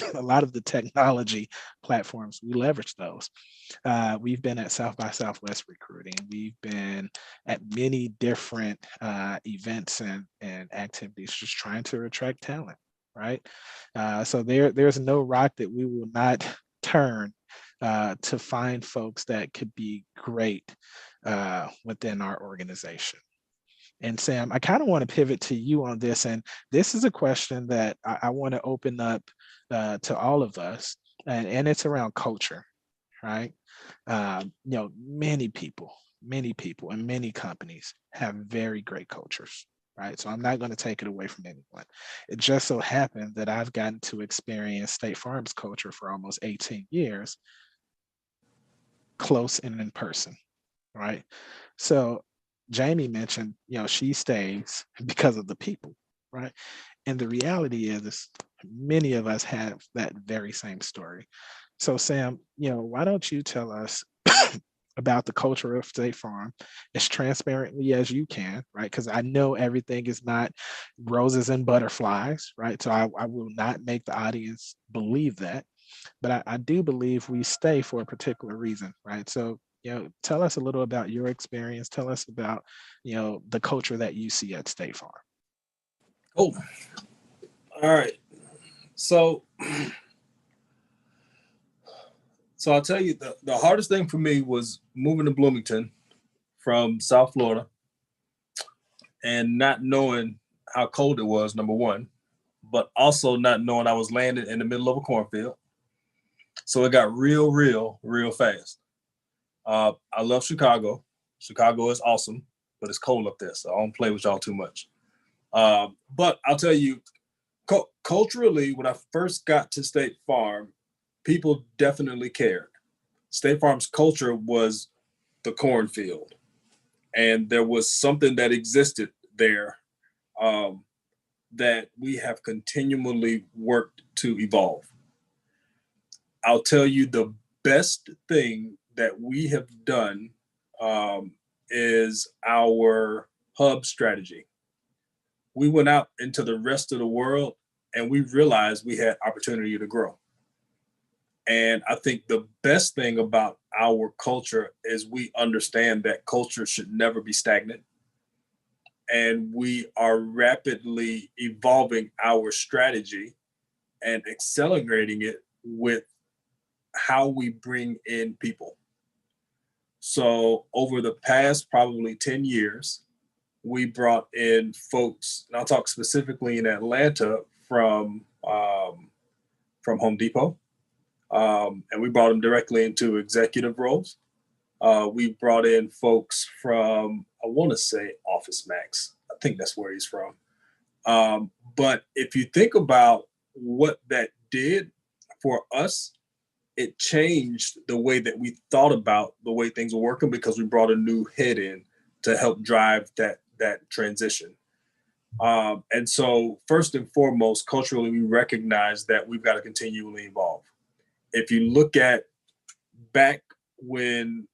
of the technology platforms, we leverage those. We've been at South by Southwest recruiting. We've been at many different events and activities, just trying to attract talent, right? So there's no rock that we will not turn to find folks that could be great within our organization. And Sam, I kind of want to pivot to you on this, and this is a question that I want to open up to all of us, and it's around culture, right? Many people, and many companies have very great cultures, right? So I'm not going to take it away from anyone. It just so happened that I've gotten to experience State Farm's culture for almost 18 years, close and in person, right? So Jamie mentioned, she stays because of the people, right? And the reality is many of us have that very same story. So Sam, why don't you tell us about the culture of State Farm as transparently as you can, right? Because I know everything is not roses and butterflies, right? So I will not make the audience believe that, but I do believe we stay for a particular reason, right? So, tell us a little about your experience. Tell us about, the culture that you see at State Farm. Oh, all right. So I'll tell you, the hardest thing for me was moving to Bloomington from South Florida and not knowing how cold it was, number one, but also not knowing I was landing in the middle of a cornfield. So it got real fast. I love Chicago. Chicago is awesome, but it's cold up there, so I don't play with y'all too much. But I'll tell you, culturally, when I first got to State Farm, people definitely cared. State Farm's culture was the cornfield, and there was something that existed there that we have continually worked to evolve. I'll tell you the best thing that we have done is our hub strategy. We went out into the rest of the world and we realized we had opportunity to grow. And I think the best thing about our culture is we understand that culture should never be stagnant. And we are rapidly evolving our strategy and accelerating it with how we bring in people. So over the past probably 10 years, we brought in folks, and I'll talk specifically in Atlanta from Home Depot. And we brought them directly into executive roles. We brought in folks from, I want to say Office Max. I think that's where he's from. But if you think about what that did for us, it changed the way that we thought about the way things were working, because we brought a new head in to help drive that transition. And so first and foremost, culturally, we recognize that we've got to continually evolve. If you look at back when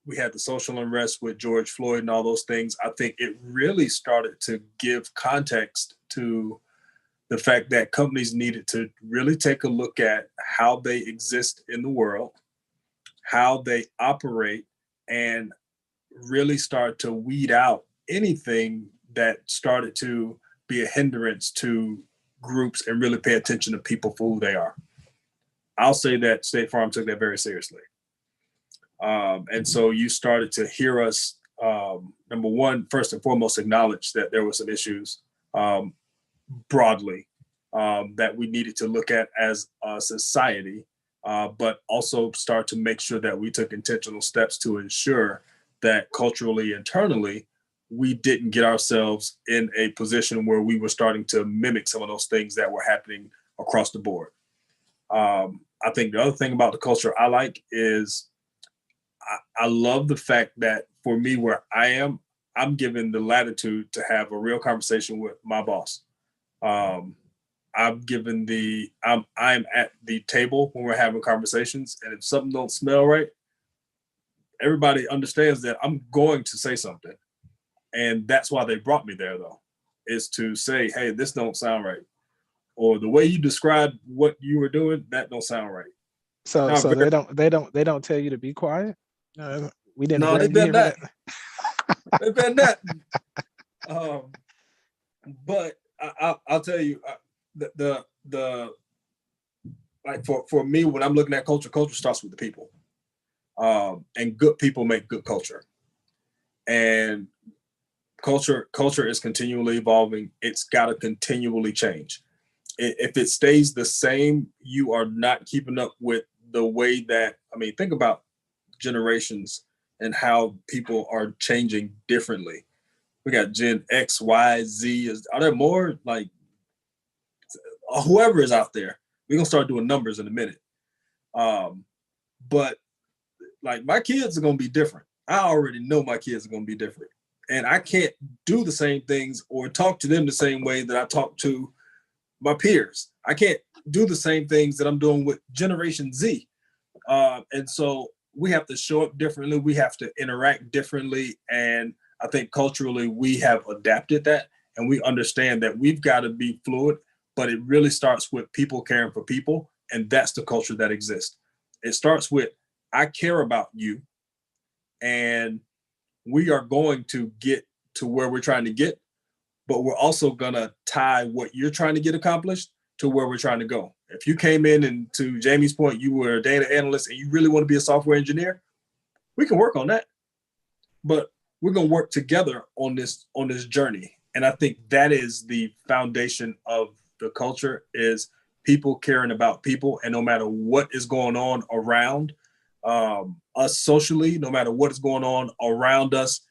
we had the social unrest with George Floyd and all those things, I think it really started to give context to the fact that companies needed to really take a look at how they exist in the world, how they operate, and really start to weed out anything that started to be a hindrance to groups and really pay attention to people for who they are. I'll say that State Farm took that very seriously. And so you started to hear us, number one, first and foremost, acknowledge that there were some issues broadly that we needed to look at as a society, but also start to make sure that we took intentional steps to ensure that culturally, internally, we didn't get ourselves in a position where we were starting to mimic some of those things that were happening across the board. I think the other thing about the culture I like is I love the fact that for me, where I am, I'm given the latitude to have a real conversation with my boss. I'm given I'm at the table when we're having conversations, and if something don't smell right, everybody understands that I'm going to say something. And that's why they brought me there, though, is to say, hey, this don't sound right. Or the way you described what you were doing, that don't sound right. So they don't tell you to be quiet. We didn't. No, they bet that. They bet that. But I'll tell you, the like for me, when I'm looking at culture starts with the people, and good people make good culture, and culture is continually evolving. It's got to continually change. If it stays the same, you are not keeping up with the way that, I mean, think about generations and how people are changing differently. We got Gen X, Y, Z. Are there more? Like, whoever is out there, we're going to start doing numbers in a minute. But like, my kids are going to be different. I already know my kids are going to be different. And I can't do the same things or talk to them the same way that I talk to my peers. I can't do the same things that I'm doing with Generation Z. And so we have to show up differently. We have to interact differently. And I think culturally we have adapted that, and we understand that we've got to be fluid, but it really starts with people caring for people. And that's the culture that exists. It starts with, I care about you, and we are going to get to where we're trying to get, but we're also going to tie what you're trying to get accomplished to where we're trying to go. If you came in and, to Jamie's point, you were a data analyst and you really want to be a software engineer, we can work on that. But we're going to work together on this journey. And I think that is the foundation of the culture, is people caring about people. And no matter what is going on around us socially, no matter what is going on around us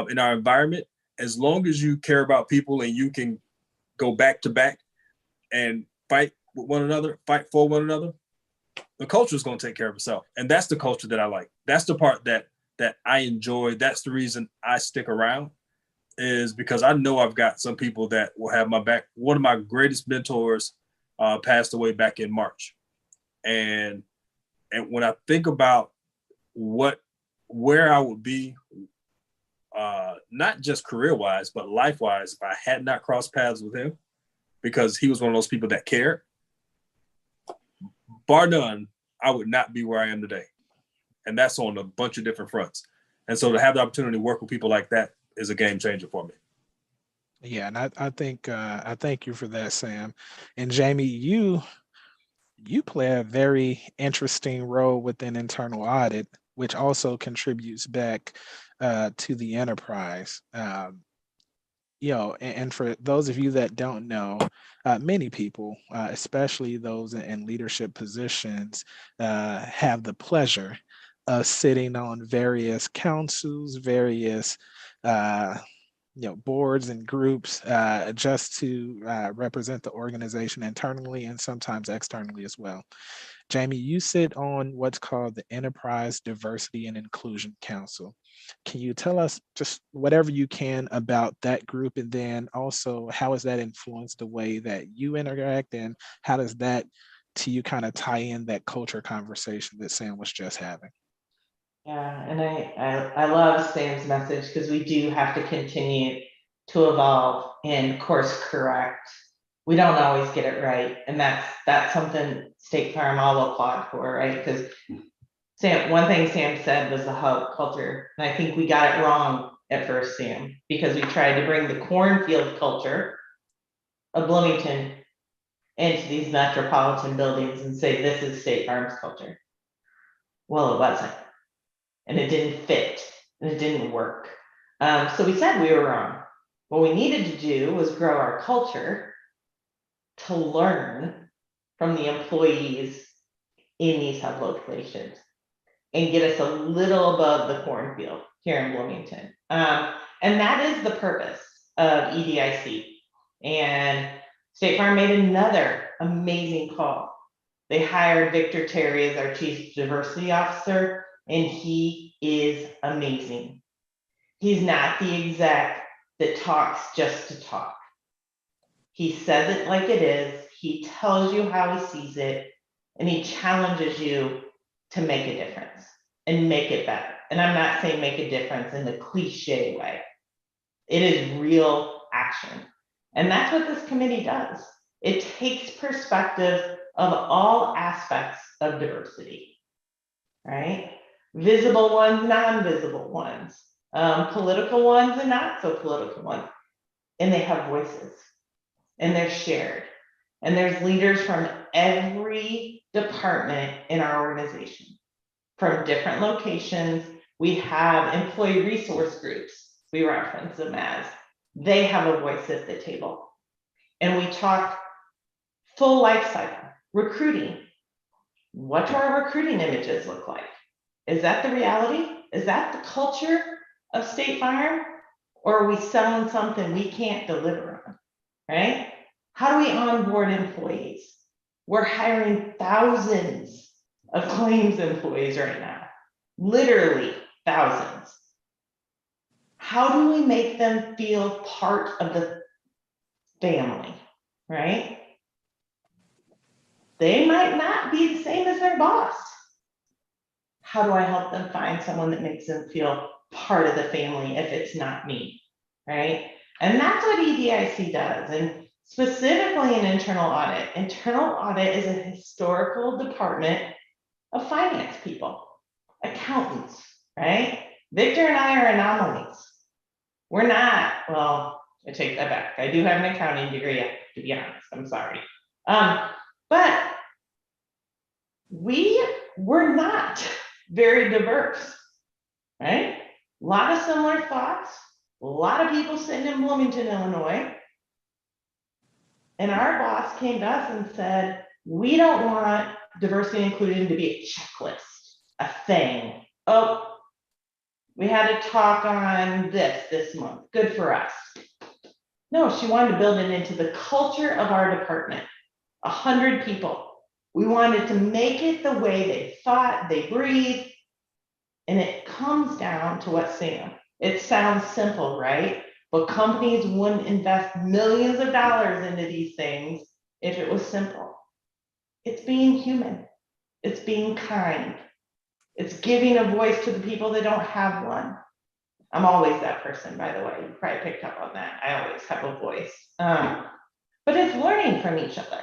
in our environment, as long as you care about people and you can go back to back and fight with one another, fight for one another, the culture is going to take care of itself. And that's the culture that I like. That's the part that I enjoy. That's the reason I stick around, is because I know I've got some people that will have my back. One of my greatest mentors passed away back in March. And when I think about where I would be, not just career-wise, but life-wise, if I had not crossed paths with him, because he was one of those people that cared, bar none, I would not be where I am today. And that's on a bunch of different fronts. And so to have the opportunity to work with people like that is a game changer for me. Yeah, and I think I thank you for that, Sam. And Jamie, you play a very interesting role within internal audit, which also contributes back to the enterprise. And for those of you that don't know, many people, especially those in leadership positions, have the pleasure of sitting on various councils, various boards and groups just to represent the organization internally and sometimes externally as well. Jamie, you sit on what's called the Enterprise Diversity and Inclusion Council. Can you tell us just whatever you can about that group, and then also how has that influenced the way that you interact, and how does that to you kind of tie in that culture conversation that Sam was just having? Yeah, and I love Sam's message, because we do have to continue to evolve and course correct. We don't always get it right, and that's something State Farm I'll applaud for, right? Because one thing Sam said was the hub culture, and I think we got it wrong at first, Sam, because we tried to bring the cornfield culture of Bloomington into these metropolitan buildings and say this is State Farm's culture. Well, it wasn't, and it didn't fit, and it didn't work. So we said we were wrong. What we needed to do was grow our culture to learn from the employees in these hub locations and get us a little above the cornfield here in Bloomington. And that is the purpose of EDIC. And State Farm made another amazing call. They hired Victor Terry as our Chief Diversity Officer, and he is amazing. He's not the exec that talks just to talk. He says it like it is. He tells you how he sees it, and he challenges you to make a difference and make it better. And I'm not saying make a difference in the cliche way. It is real action. And that's what this committee does. It takes perspective of all aspects of diversity, right? Visible ones, non-visible ones, political ones and not so political ones. And they have voices, and they're shared. And there's leaders from every department in our organization, from different locations. We have employee resource groups, we reference them as. They have a voice at the table. And we talk full life cycle, recruiting. What do our recruiting images look like? Is that the reality? Is that the culture of State Farm? Or are we selling something we can't deliver on, right? How do we onboard employees? We're hiring thousands of claims employees right now, literally thousands. How do we make them feel part of the family, right? They might not be the same as their boss. How do I help them find someone that makes them feel part of the family if it's not me, right? And that's what EDIC does. And specifically in internal audit. Internal audit is a historical department of finance people, accountants, right? Victor and I are anomalies. We're not, well, I take that back. I do have an accounting degree, to be honest, I'm sorry. But we're not very diverse, right? A lot of similar thoughts, a lot of people sitting in Bloomington, Illinois. And our boss came to us and said, we don't want diversity and inclusion to be a checklist, a thing. Oh, we had to talk on this month. Good for us. No, she wanted to build it into the culture of our department. 100 people. We wanted to make it the way they thought, they breathed. And it comes down to what Sam, it sounds simple, right? But companies wouldn't invest millions of dollars into these things if it was simple. It's being human. It's being kind. It's giving a voice to the people that don't have one. I'm always that person, by the way. You probably picked up on that. I always have a voice. But it's learning from each other.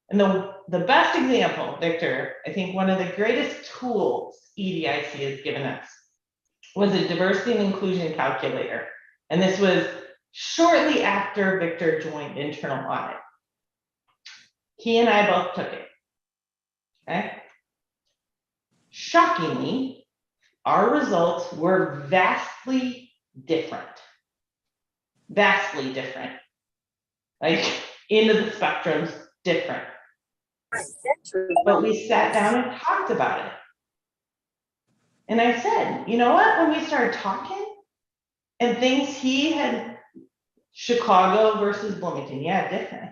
And the best example, Victor, I think one of the greatest tools EDIC has given us was a diversity and inclusion calculator. And this was shortly after Victor joined internal audit. He and I both took it, okay? Shockingly, our results were vastly different. Vastly different. Like, into the spectrums, different. But we sat down and talked about it. And I said, you know what, when we started talking and things he had Chicago versus Bloomington, yeah, different.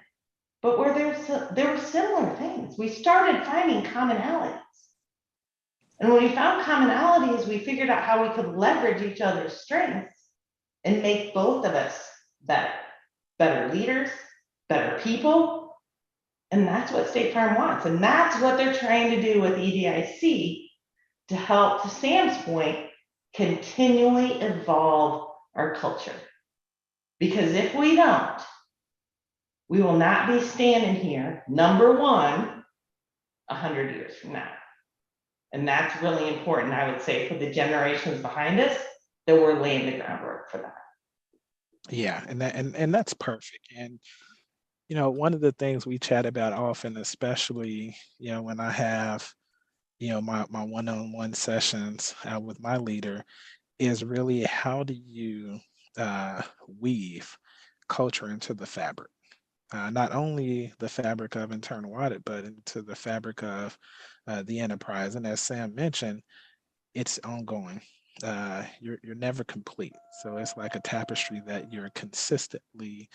But where there were similar things. We started finding commonalities. And when we found commonalities, we figured out how we could leverage each other's strengths and make both of us better leaders, better people. And that's what State Farm wants. And that's what they're trying to do with EDIC to help, to Sam's point, continually evolve our culture. Because if we don't, we will not be standing here, number one, 100 years from now. And that's really important, I would say, for the generations behind us, that we're laying the groundwork for that. Yeah, and that's perfect. And you know, one of the things we chat about often, especially, you know, when I have, you know, my one-on-one sessions with my leader, is really how do you weave culture into the fabric, not only the fabric of internal audit, but into the fabric of the enterprise. And as Sam mentioned, it's ongoing. You're never complete. So it's like a tapestry that you're consistently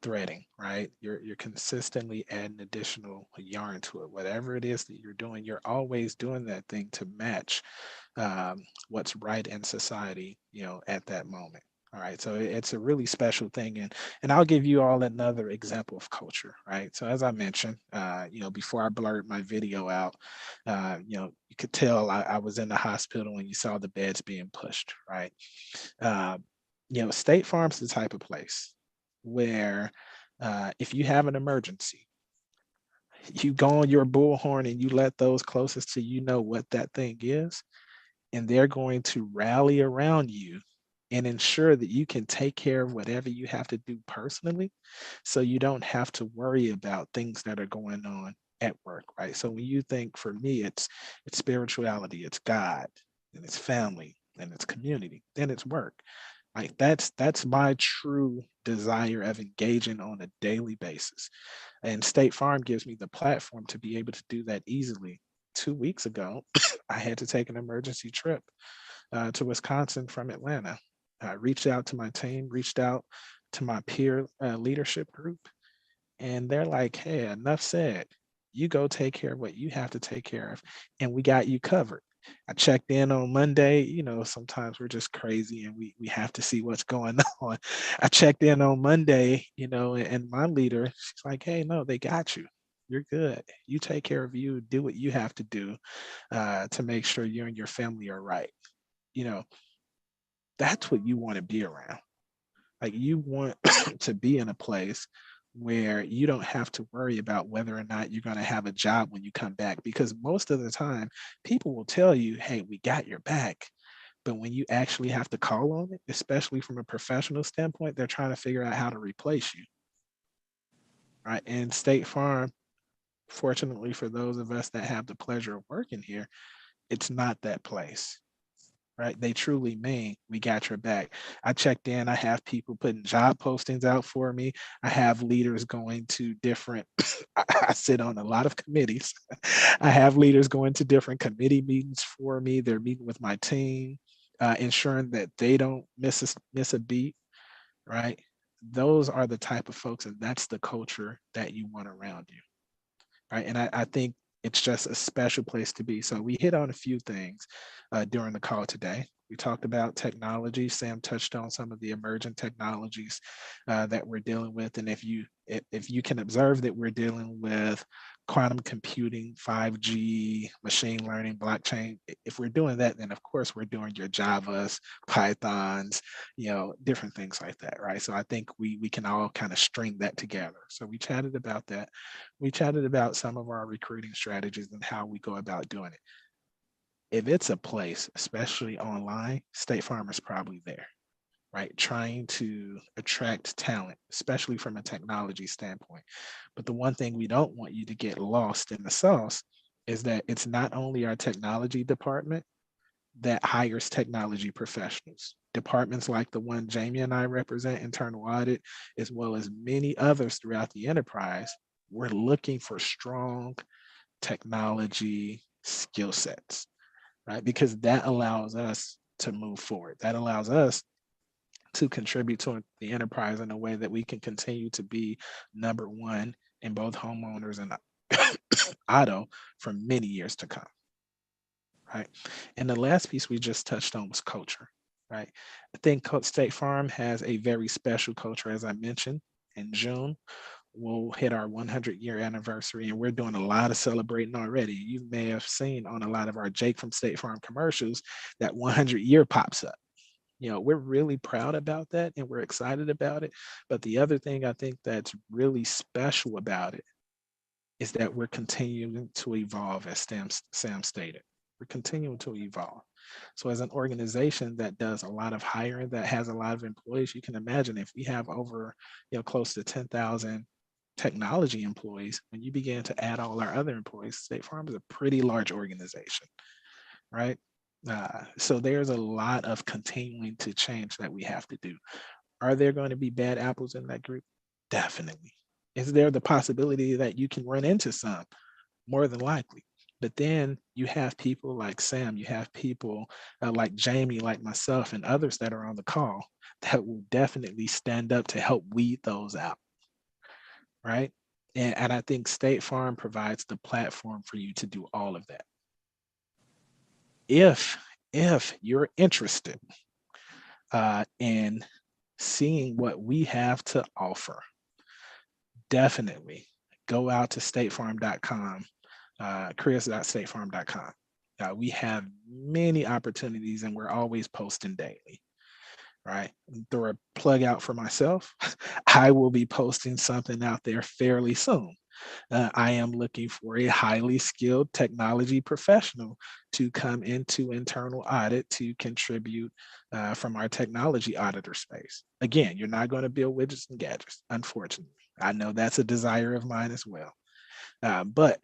threading, right? You're consistently adding additional yarn to it. Whatever it is that you're doing, you're always doing that thing to match what's right in society, you know, at that moment. All right, so it's a really special thing, and I'll give you all another example of culture, right? So as I mentioned, you know, before I blurred my video out, you know, you could tell I was in the hospital when you saw the beds being pushed, right? You know, State Farm's the type of place where if you have an emergency, you go on your bullhorn and you let those closest to you know what that thing is, and they're going to rally around you and ensure that you can take care of whatever you have to do personally, so you don't have to worry about things that are going on at work, right? So when you think, for me, it's spirituality, it's God, and it's family, and it's community, then it's work. Like that's my true desire of engaging on a daily basis. And State Farm gives me the platform to be able to do that easily. 2 weeks ago, I had to take an emergency trip to Wisconsin from Atlanta. I reached out to my team, reached out to my peer leadership group, and they're like, hey, enough said. You go take care of what you have to take care of, and we got you covered. I checked in on Monday. You know, sometimes we're just crazy and we have to see what's going on. I checked in on Monday, you know, and my leader, she's like, hey, no, they got you. You're good. You take care of you, do what you have to do to make sure you and your family are right. You know, that's what you want to be around. Like, you want to be in a place where you don't have to worry about whether or not you're going to have a job when you come back, because most of the time people will tell you, hey, we got your back. But when you actually have to call on it, especially from a professional standpoint, they're trying to figure out how to replace you. Right. And State Farm, fortunately for those of us that have the pleasure of working here, it's not that place. Right? They truly mean we got your back. I checked in. I have people putting job postings out for me. I have leaders going to different, I sit on a lot of committees. I have leaders going to different committee meetings for me. They're meeting with my team, ensuring that they don't miss a beat, right? Those are the type of folks, and that's the culture that you want around you, right? And I think it's just a special place to be. So we hit on a few things during the call today. We talked about technology. Sam touched on some of the emergent technologies that we're dealing with. And if you can observe that we're dealing with quantum computing, 5G, machine learning, blockchain, if we're doing that, then of course we're doing your Javas, Pythons, you know, different things like that, right? So I think we can all kind of string that together. So we chatted about that. We chatted about some of our recruiting strategies and how we go about doing it. If it's a place, especially online, State Farm is probably there, right? Trying to attract talent, especially from a technology standpoint. But the one thing we don't want you to get lost in the sauce is that it's not only our technology department that hires technology professionals. Departments like the one Jamie and I represent, internal audit, as well as many others throughout the enterprise, we're looking for strong technology skill sets, right? Because that allows us to move forward. That allows us to contribute to the enterprise in a way that we can continue to be number one in both homeowners and auto for many years to come, right? And the last piece we just touched on was culture, right? I think State Farm has a very special culture, as I mentioned. In June, we'll hit our 100-year anniversary, and we're doing a lot of celebrating already. You may have seen on a lot of our Jake from State Farm commercials that 100-year pops up. You know, we're really proud about that and we're excited about it. But the other thing I think that's really special about it is that we're continuing to evolve, as Sam stated. We're continuing to evolve. So as an organization that does a lot of hiring, that has a lot of employees, you can imagine if we have over, close to 10,000 technology employees, when you begin to add all our other employees, State Farm is a pretty large organization, right? So there's a lot of continuing to change that we have to do. Are there going to be bad apples in that group? Definitely. Is there the possibility that you can run into some? More than likely. But then you have people like Sam, you have people like Jamie, like myself, and others that are on the call that will definitely stand up to help weed those out, right? And I think State Farm provides the platform for you to do all of that. If you're interested in seeing what we have to offer, definitely go out to statefarm.com, careers.statefarm.com. We have many opportunities and we're always posting daily, right? Throw a plug out for myself. I will be posting something out there fairly soon. I am looking for a highly skilled technology professional to come into internal audit to contribute from our technology auditor space. Again, you're not going to build widgets and gadgets, unfortunately. I know that's a desire of mine as well. But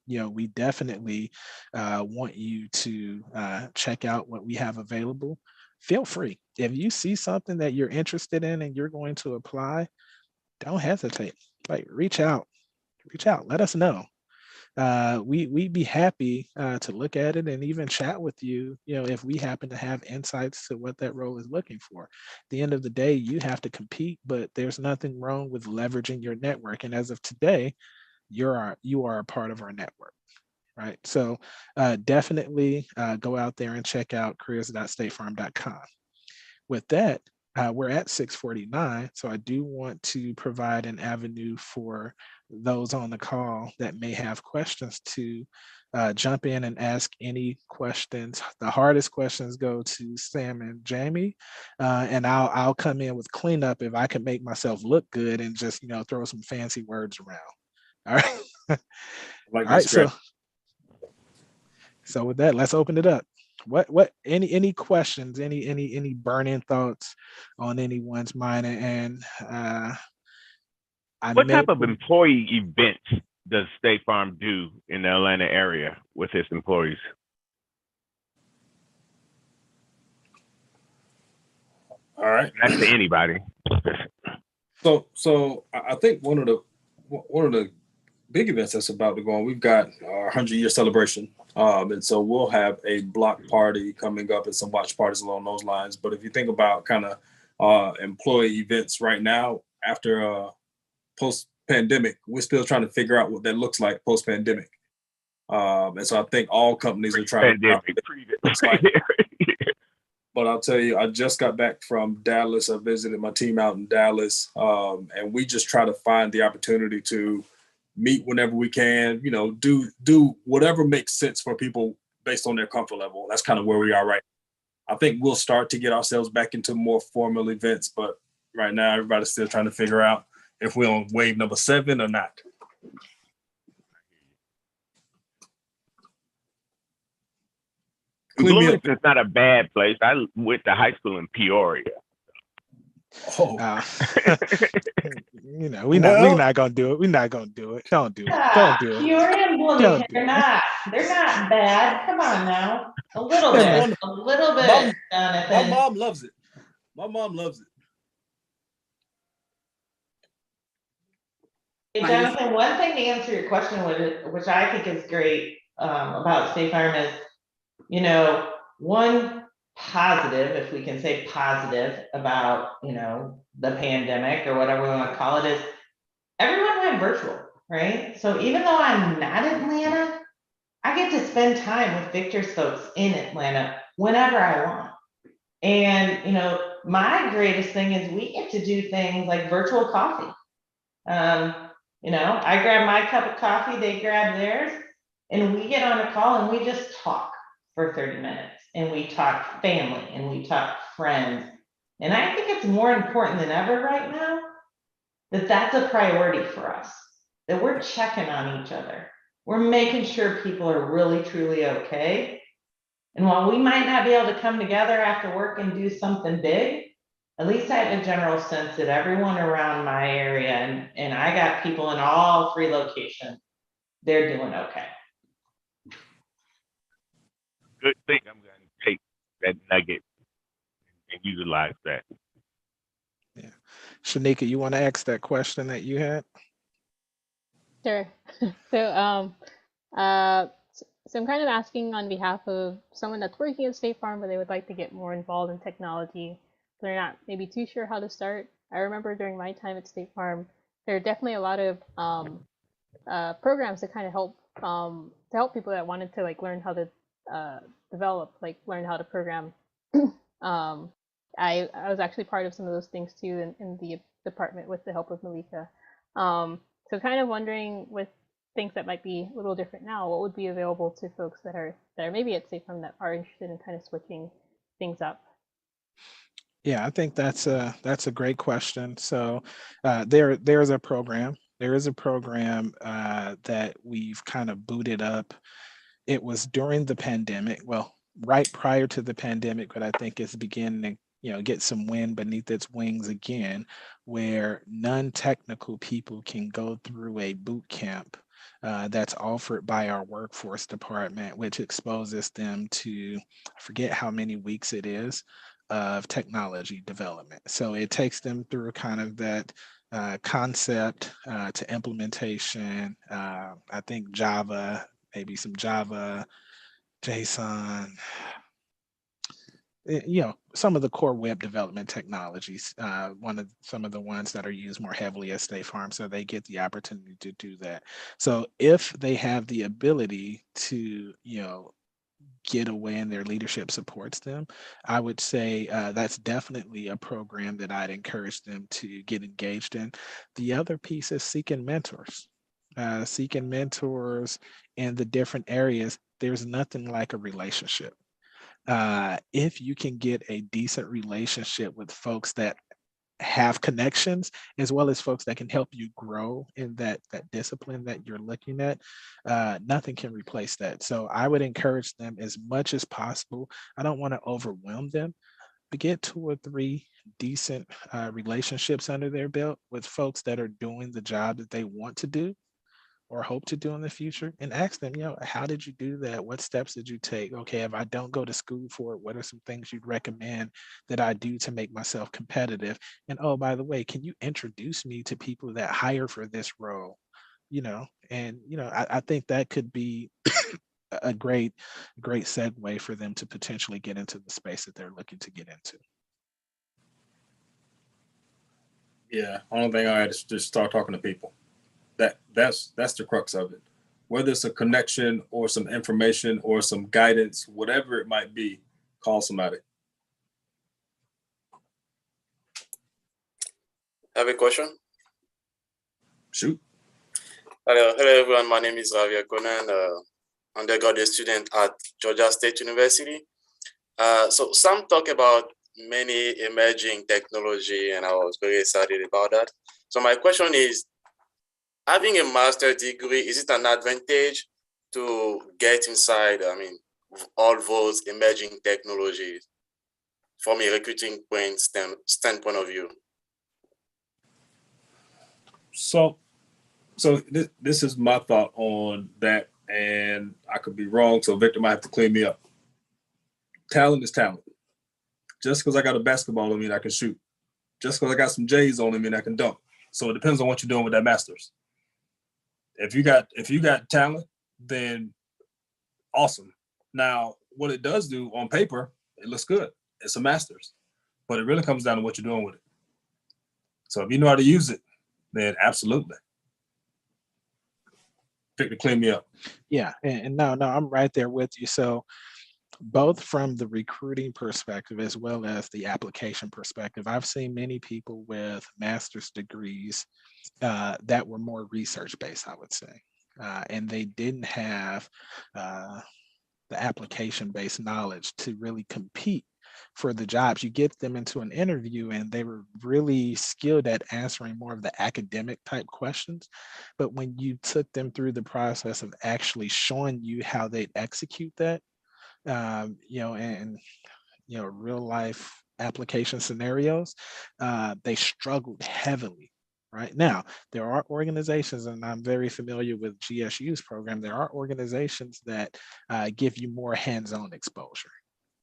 we definitely want you to check out what we have available. Feel free. If you see something that you're interested in and you're going to apply, don't hesitate. Like, reach out, let us know. We'd be happy to look at it and even chat with you, if we happen to have insights to what that role is looking for. At the end of the day, you have to compete, but there's nothing wrong with leveraging your network. And as of today, you are a part of our network, right? So definitely go out there and check out careers.statefarm.com. With that, we're at 6:49, so I do want to provide an avenue for those on the call that may have questions to jump in and ask any questions. The hardest questions go to Sam and Jamie, and I'll come in with cleanup if I can make myself look good and just throw some fancy words around. All right. Like all right. So with that, let's open it up. What any questions, any burning thoughts on anyone's mind? And what type of employee events does State Farm do in the Atlanta area with its employees? All right. That's to anybody. So I think one of the big events that's about to go on, we've got our 100-year celebration. And so we'll have a block party coming up and some watch parties along those lines. But if you think about kind of employee events right now, after post-pandemic, we're still trying to figure out what that looks like post-pandemic. And so I think all companies are trying to looks like. But I'll tell you, I just got back from Dallas. I visited my team out in Dallas, and we just try to find the opportunity to meet whenever we can, do whatever makes sense for people based on their comfort level. That's kind of where we are right now. I think we'll start to get ourselves back into more formal events, but right now everybody's still trying to figure out if we're on wave number 7 or not. Bloomington's not a bad place. I went to high school in Peoria. Oh. We're not gonna do it. We're not gonna do it. Don't do it. Don't do it. Peoria and Bloomington, they're not bad. Come on now. A little bit. My mom loves it. My mom loves it. Hey, Jonathan, one thing to answer your question, which I think is great about State Farm is, one positive, if we can say positive about, you know, the pandemic or whatever we want to call it, is everyone went virtual, right? So even though I'm not in Atlanta, I get to spend time with Victor's folks in Atlanta whenever I want. And, you know, my greatest thing is we get to do things like virtual coffee. You know, I grab my cup of coffee, they grab theirs, and we get on a call and we just talk for 30 minutes. And we talk family and we talk friends. And I think it's more important than ever right now that that's a priority for us, that we're checking on each other. We're making sure people are really, truly okay. And while we might not be able to come together after work and do something big, at least I have a general sense that everyone around my area, and I got people in all 3 locations, they're doing okay. Good thing. I'm going to take that nugget and utilize that. Yeah. Shanika, you want to ask that question that you had? Sure. So I'm kind of asking on behalf of someone that's working at State Farm, but they would like to get more involved in technology. They're not maybe too sure how to start. I remember during my time at State Farm, there are definitely a lot of programs that kind of help to help people that wanted to like learn how to develop, like learn how to program. I was actually part of some of those things too in the department with the help of Malika. So kind of wondering with things that might be a little different now, what would be available to folks that are maybe at State Farm that are interested in kind of switching things up? Yeah, I think that's a great question. So there's a program. There is a program that we've kind of booted up. It was during the pandemic, well, right prior to the pandemic, but I think it's beginning to get some wind beneath its wings again, where non-technical people can go through a boot camp that's offered by our workforce department, which exposes them to, I forget how many weeks it is, of technology development. So it takes them through kind of that concept to implementation. I think Java, maybe some Java, JSON, some of the core web development technologies, some of the ones that are used more heavily at State Farm, so they get the opportunity to do that. So if they have the ability to, get away and their leadership supports them, I would say that's definitely a program that I'd encourage them to get engaged in. The other piece is seeking mentors. Seeking mentors in the different areas. There's nothing like a relationship. If you can get a decent relationship with folks that have connections, as well as folks that can help you grow in that discipline that you're looking at, nothing can replace that. So I would encourage them as much as possible. I don't want to overwhelm them, but get 2 or 3 decent relationships under their belt with folks that are doing the job that they want to do or hope to do in the future, and ask them, how did you do that? What steps did you take? Okay, if I don't go to school for it, what are some things you'd recommend that I do to make myself competitive? And oh, by the way, can you introduce me to people that hire for this role? I think that could be a great segue for them to potentially get into the space that they're looking to get into. Yeah, only thing I had is just start talking to people. That's the crux of it. Whether it's a connection or some information or some guidance, whatever it might be, call somebody. I have a question. Shoot. Hello everyone. My name is Javier Conan, undergraduate student at Georgia State University. So some talk about many emerging technology, and I was very excited about that. So my question is, having a master's degree, is it an advantage to get inside, all those emerging technologies from a recruiting standpoint of view? So this is my thought on that, and I could be wrong, so Victor might have to clean me up. Talent is talent. Just because I got a basketball on me, I can shoot. Just because I got some J's on me, I can dunk. So it depends on what you're doing with that master's. If you got talent, then awesome. Now, what it does do on paper, it looks good. It's a master's, but it really comes down to what you're doing with it. So if you know how to use it, then absolutely. Victor, clean me up. Yeah, and no, I'm right there with you. So both from the recruiting perspective as well as the application perspective, I've seen many people with master's degrees that were more research-based, I would say. And they didn't have the application-based knowledge to really compete for the jobs. You get them into an interview and they were really skilled at answering more of the academic type questions. But when you took them through the process of actually showing you how they'd execute that, and real life application scenarios, they struggled heavily. Right now, there are organizations, and I'm very familiar with GSU's program. There are organizations that give you more hands-on exposure,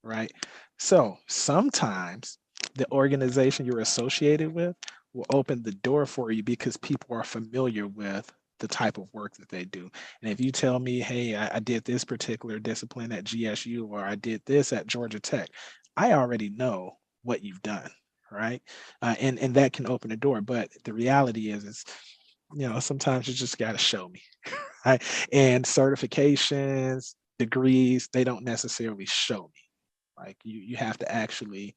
right? So sometimes the organization you're associated with will open the door for you because people are familiar with the type of work that they do. And if you tell me, hey, I did this particular discipline at GSU, or I did this at Georgia Tech, I already know what you've done, right? And that can open the door. But the reality is sometimes you just got to show me, right? And certifications, degrees, they don't necessarily show me. Like you have to actually,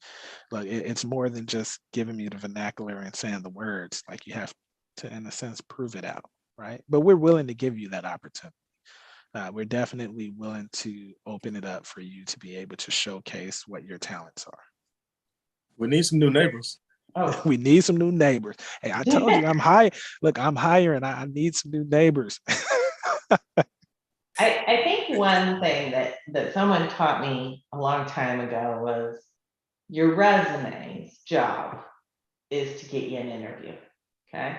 like, it's more than just giving me the vernacular and saying the words. Like, you have to, in a sense, prove it out, right? But we're willing to give you that opportunity. We're definitely willing to open it up for you to be able to showcase what your talents are. We need some new neighbors. Oh, We need some new neighbors. Hey, I told you I'm high. Look, I'm hiring. I need some new neighbors. I think one thing that someone taught me a long time ago was your resume's job is to get you an interview. Okay.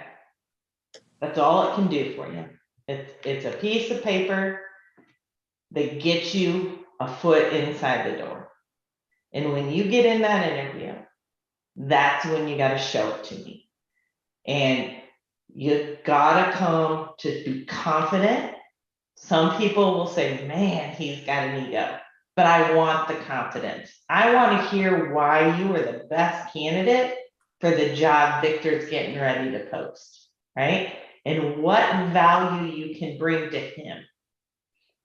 That's all it can do for you. It's a piece of paper that gets you a foot inside the door. And when you get in that interview, that's when you got to show it to me. And you gotta come to be confident. Some people will say, man, he's got an ego, but I want the confidence. I want to hear why you are the best candidate for the job Victor's getting ready to post, right? And what value you can bring to him.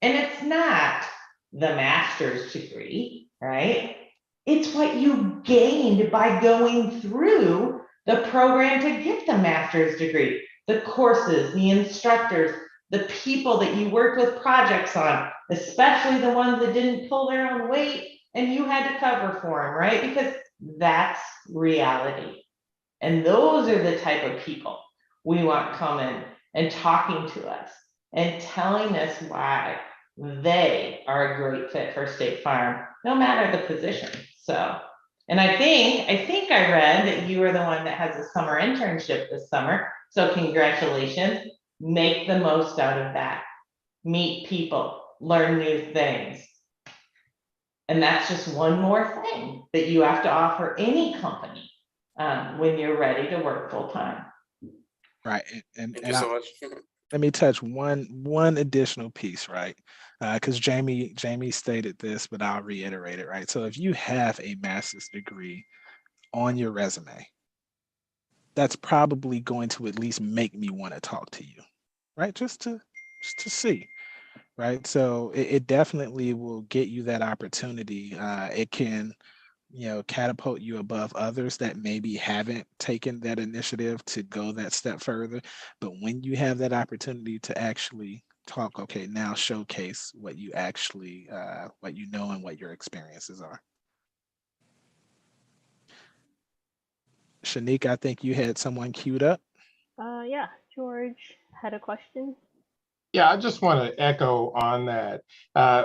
And it's not the master's degree, right? It's what you gained by going through the program to get the master's degree, the courses, the instructors, the people that you worked with projects on, especially the ones that didn't pull their own weight and you had to cover for them, right? Because that's reality. And those are the type of people we want coming and talking to us and telling us why they are a great fit for State Farm, no matter the position. So, and I think I read that you are the one that has a summer internship this summer. So congratulations. Make the most out of that. Meet people, learn new things. And that's just one more thing that you have to offer any company when you're ready to work full time. Right. Thank you so much. Let me touch one additional piece, right? Because Jamie stated this, but I'll reiterate it, right? So if you have a master's degree on your resume, that's probably going to at least make me want to talk to you, right? Just to see, right? So it definitely will get you that opportunity. It can, catapult you above others that maybe haven't taken that initiative to go that step further. But when you have that opportunity to actually talk, okay, now showcase what you actually, what you know and what your experiences are. Shanique, I think you had someone queued up. Yeah, George had a question. Yeah, I just want to echo on that.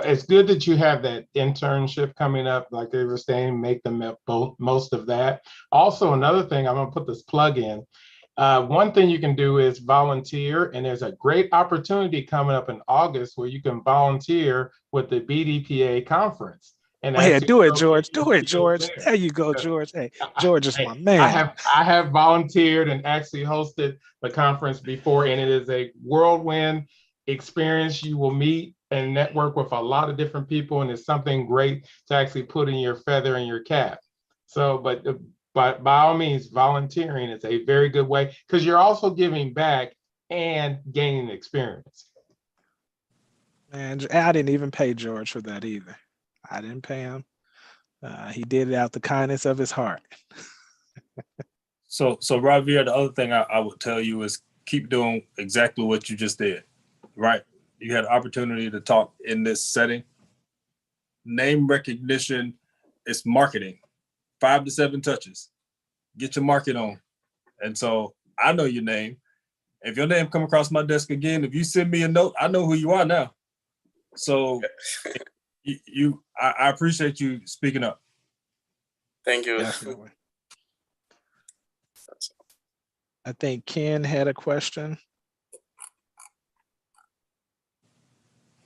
It's good that you have that internship coming up, like they were saying, make the most of that. Also, another thing, I'm going to put this plug in. One thing you can do is volunteer, and there's a great opportunity coming up in August where you can volunteer with the BDPA conference. And yeah, do it, George. Do it, George. There you go, George. Hey, George is my man. I have volunteered and actually hosted the conference before, and it is a whirlwind experience. You will meet and network with a lot of different people, and it's something great to actually put in your feather in your cap. So, but by all means, volunteering is a very good way, because you're also giving back and gaining experience. And I didn't even pay George for that either. I didn't pay him. He did it out the kindness of his heart. So Javier, the other thing I would tell you is keep doing exactly what you just did, right? You had an opportunity to talk in this setting. Name recognition is marketing. 5 to 7 touches. Get your market on. And so I know your name. If your name come across my desk again, if you send me a note, I know who you are now. So I appreciate you speaking up. Thank you. Definitely. I think Ken had a question.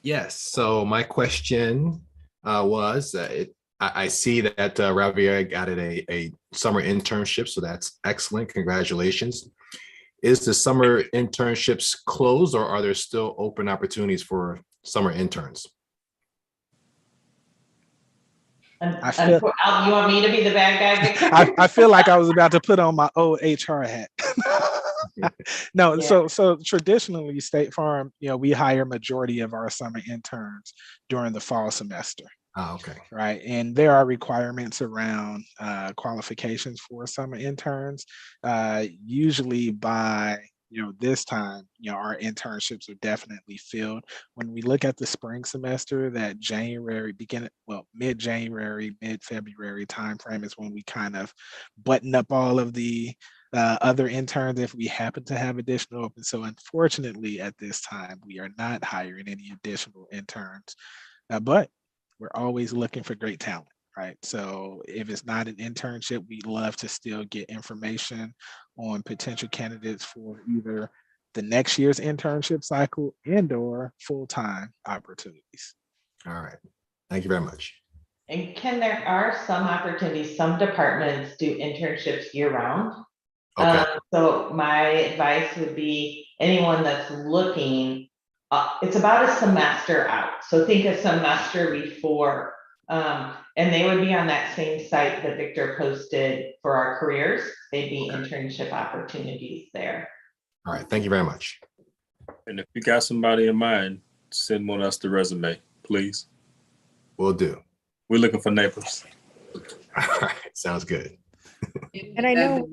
Yes. So my question was, I see that Javier got a summer internship, so that's excellent. Congratulations. Is the summer internships closed, or are there still open opportunities for summer interns? You want me to be the bad guy, Victor? I feel like I was about to put on my old HR hat. No, Yeah. so traditionally, State Farm, we hire majority of our summer interns during the fall semester. Oh, okay. Right. And there are requirements around qualifications for summer interns. Usually by this time, our internships are definitely filled. When we look at the spring semester, that mid-January, mid-February timeframe is when we kind of button up all of the other interns if we happen to have additional open. So unfortunately, at this time, we are not hiring any additional interns, but we're always looking for great talent, right? So if it's not an internship, we'd love to still get information on potential candidates for either the next year's internship cycle and/or full-time opportunities. All right. Thank you very much. And Ken, there are some opportunities. Some departments do internships year-round. Okay. So my advice would be anyone that's looking, it's about a semester out. So think a semester before, and they would be on that same site that Victor posted for our careers. They'd be internship opportunities there. All right. Thank you very much. And if you got somebody in mind, send one us the resume, please. Will do. We're looking for neighbors. All right. Sounds good. And I know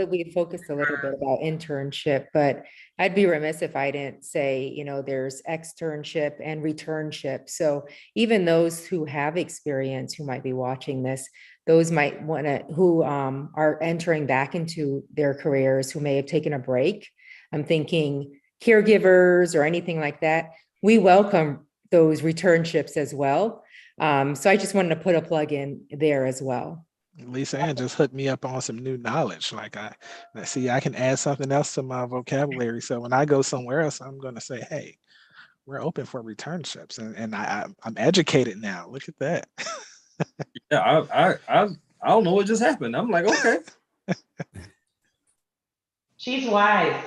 we focused a little bit about internship, but I'd be remiss if I didn't say, there's externship and returnship. So even those who have experience, who might be watching this, those might want to, who are entering back into their careers, who may have taken a break. I'm thinking caregivers or anything like that. We welcome those returnships as well. So I just wanted to put a plug in there as well. Lisa Ann just hooked me up on some new knowledge. Like I can add something else to my vocabulary. So when I go somewhere else, I'm going to say, hey, we're open for returnships. And I'm educated now. Look at that. Yeah, I don't know what just happened. I'm like, okay. She's wise.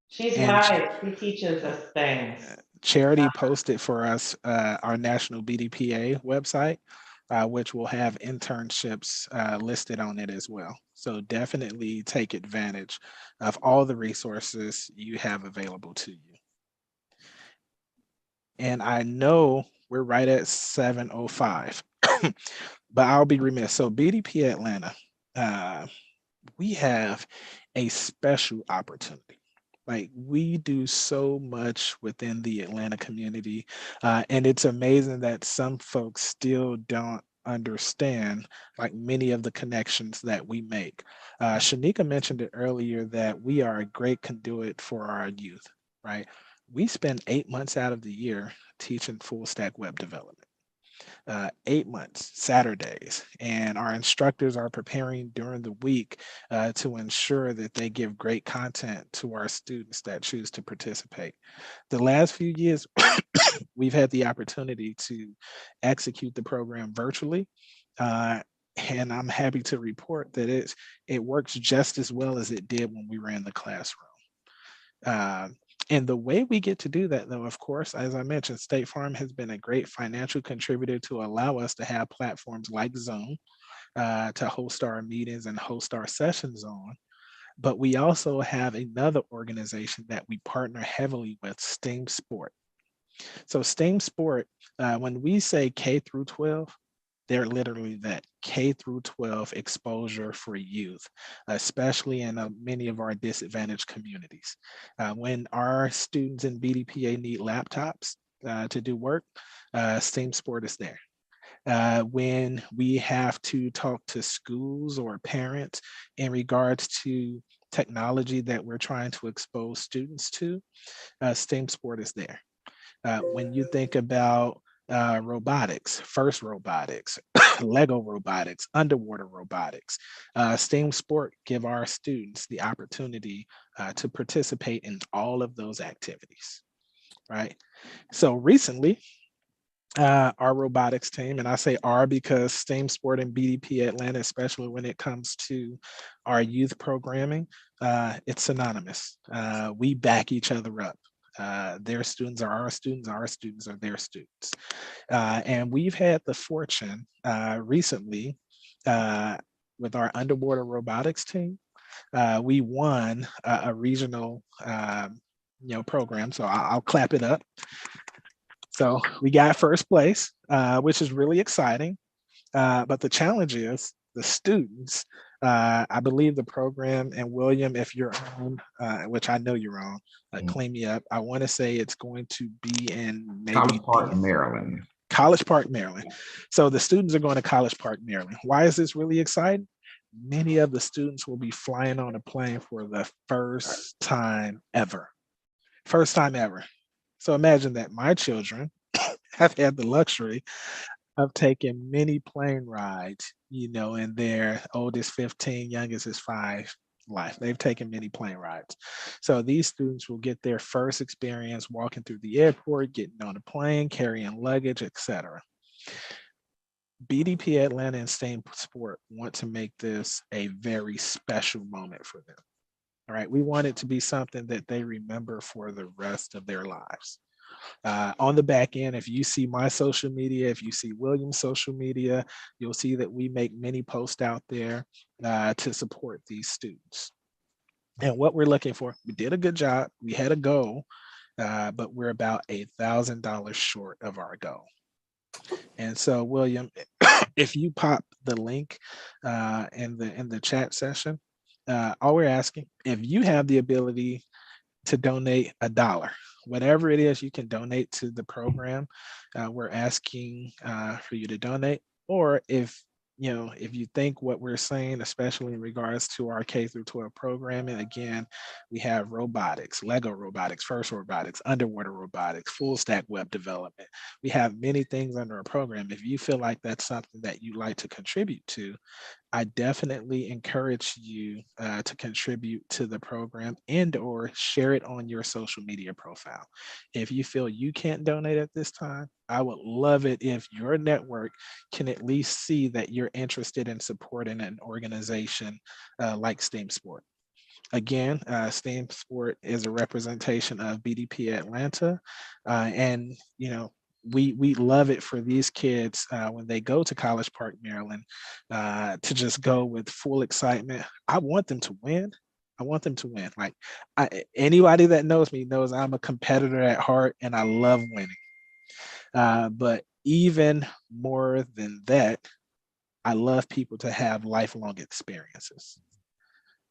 She's wise. She teaches us things. Charity posted for us our national BDPA website, which will have internships listed on it as well. So definitely take advantage of all the resources you have available to you. And I know we're right at 7:05, but I'll be remiss. So BDP Atlanta, we have a special opportunity. Like we do so much within the Atlanta community, and it's amazing that some folks still don't understand like many of the connections that we make. Shanika mentioned it earlier that we are a great conduit for our youth, right? We spend 8 months out of the year teaching full stack web development. 8 months, Saturdays, and our instructors are preparing during the week to ensure that they give great content to our students that choose to participate. The last few years, we've had the opportunity to execute the program virtually, and I'm happy to report that it works just as well as it did when we were in the classroom. And the way we get to do that, though, of course, as I mentioned, State Farm has been a great financial contributor to allow us to have platforms like Zoom to host our meetings and host our sessions on. But we also have another organization that we partner heavily with, STEAM Sport. So STEAM Sport, when we say K through 12, they're literally that K through 12 exposure for youth, especially in many of our disadvantaged communities. When our students in BDPA need laptops to do work, STEAM Sport is there. When we have to talk to schools or parents in regards to technology that we're trying to expose students to, STEAM Sport is there. When you think about robotics, FIRST Robotics, Lego Robotics, underwater robotics, STEAM Sport give our students the opportunity to participate in all of those activities, right? So recently, our robotics team, and I say our because STEAM Sport and BDP Atlanta, especially when it comes to our youth programming, it's synonymous. We back each other up. Their students are our students are their students. And we've had the fortune recently with our underwater robotics team, we won a regional program. So I'll clap it up. So we got first place, which is really exciting. But the challenge is the students. I believe the program, and William, if you're on, which I know you're on, clean me up. I want to say it's going to be in maybe College Park, Maryland. College Park, Maryland. So the students are going to College Park, Maryland. Why is this really exciting? Many of the students will be flying on a plane for the first time ever. First time ever. So imagine that my children have had the luxury of taking many plane rides, in their oldest 15, youngest is 5 life. They've taken many plane rides. So these students will get their first experience walking through the airport, getting on a plane, carrying luggage, etc. BDP Atlanta and STEAM Sport want to make this a very special moment for them. All right, we want it to be something that they remember for the rest of their lives. On the back end, if you see my social media, if you see William's social media, you'll see that we make many posts out there to support these students. And what we're looking for, we did a good job. We had a goal, but we're about $1,000 short of our goal. And so, William, if you pop the link in the chat session, all we're asking, if you have the ability to donate $1, whatever it is you can donate to the program, we're asking for you to donate. Or if you think what we're saying, especially in regards to our K through 12 programming, again, we have robotics, Lego robotics, FIRST Robotics, underwater robotics, full stack web development. We have many things under our program. If you feel like that's something that you'd like to contribute to, I definitely encourage you to contribute to the program and or share it on your social media profile. If you feel you can't donate at this time, I would love it if your network can at least see that you're interested in supporting an organization like STEAM Sport. Again, STEAM Sport is a representation of BDP Atlanta, and we love it for these kids when they go to College Park, Maryland, to just go with full excitement. I want them to win. I want them to win. Like anybody that knows me knows I'm a competitor at heart and I love winning. But even more than that, I love people to have lifelong experiences.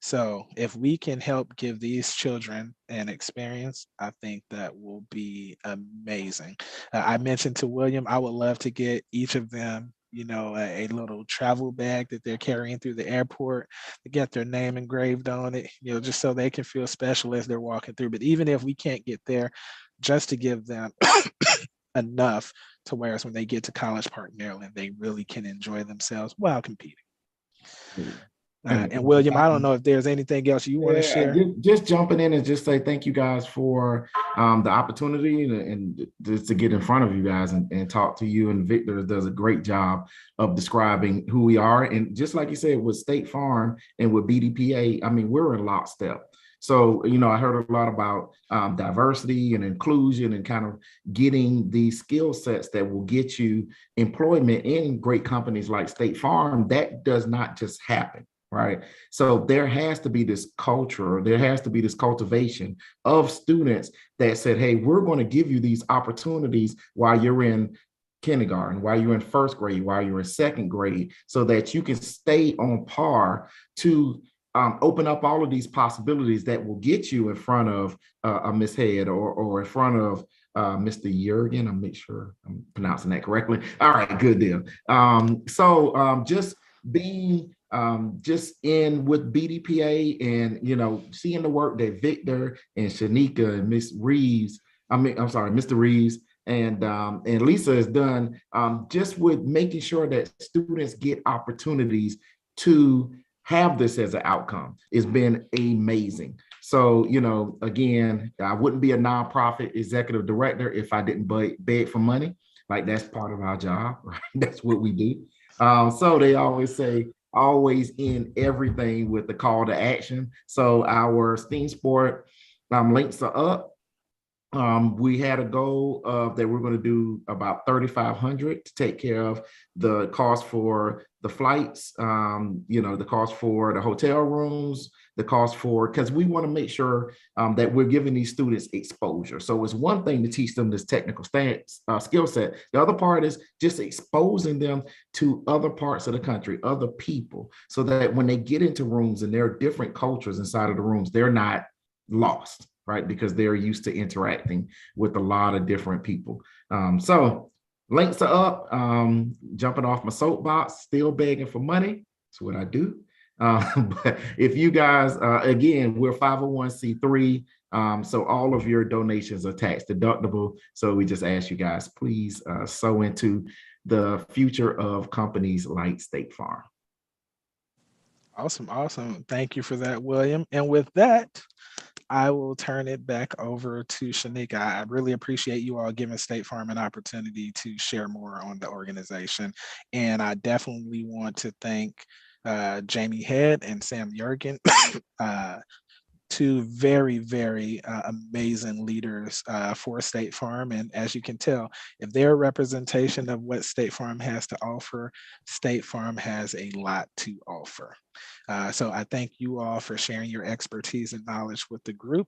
So if we can help give these children an experience, I think that will be amazing. I mentioned to William, I would love to get each of them, a little travel bag that they're carrying through the airport to get their name engraved on it, just so they can feel special as they're walking through. But even if we can't get there, just to give them enough to where when they get to College Park, Maryland, they really can enjoy themselves while competing. And William, I don't know if there's anything else you want to share. Just jumping in and just say thank you guys for the opportunity and just to get in front of you guys and talk to you. And Victor does a great job of describing who we are. And just like you said, with State Farm and with BDPA, I mean, we're in lockstep. So, I heard a lot about diversity and inclusion and kind of getting these skill sets that will get you employment in great companies like State Farm. That does not just happen. Right. So there has to be this culture, there has to be this cultivation of students that said, hey, we're going to give you these opportunities while you're in kindergarten, while you're in first grade, while you're in second grade, so that you can stay on par to open up all of these possibilities that will get you in front of a Miss Head or in front of Mr. Jurgen. I'll make sure I'm pronouncing that correctly. All right, good deal. So just being just in with BDPA and, seeing the work that Victor and Shanika and Miss Reeves, Mr. Reeves and Lisa has done, just with making sure that students get opportunities to have this as an outcome. It's been amazing. So, again, I wouldn't be a nonprofit executive director if I didn't beg for money. Like, that's part of our job, right? That's what we do. So they always say, always in everything with the call to action. So our STEAM sport links are up. We had a goal of that we're going to do about 3,500 to take care of the cost for the flights, the cost for the hotel rooms, the cost for, because we want to make sure that we're giving these students exposure. So it's one thing to teach them this technical skill set. The other part is just exposing them to other parts of the country, other people, so that when they get into rooms and there are different cultures inside of the rooms, they're not lost. Right, because they're used to interacting with a lot of different people. So links are up. Jumping off my soapbox, still begging for money. That's what I do. But if you guys, again, we're 501c3, so all of your donations are tax deductible. So we just ask you guys, please sow into the future of companies like State Farm. Awesome. Thank you for that, William. And with that, I will turn it back over to Shanika. I really appreciate you all giving State Farm an opportunity to share more on the organization. And I definitely want to thank Jamie Head and Sam Jurgen, two very, very amazing leaders for State Farm. And as you can tell, if they're a representation of what State Farm has to offer, State Farm has a lot to offer. So I thank you all for sharing your expertise and knowledge with the group.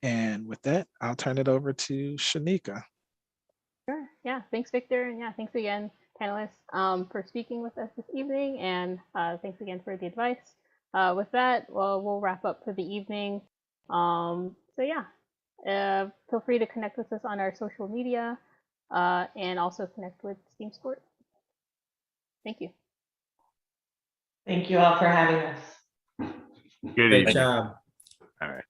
And with that, I'll turn it over to Shanika. Sure. Yeah. Thanks, Victor. And yeah, thanks again, panelists, for speaking with us this evening. And thanks again for the advice. With that, we'll wrap up for the evening. So yeah, feel free to connect with us on our social media and also connect with Steam Sport. Thank you. Thank you all for having us. Good Great evening. job. All right.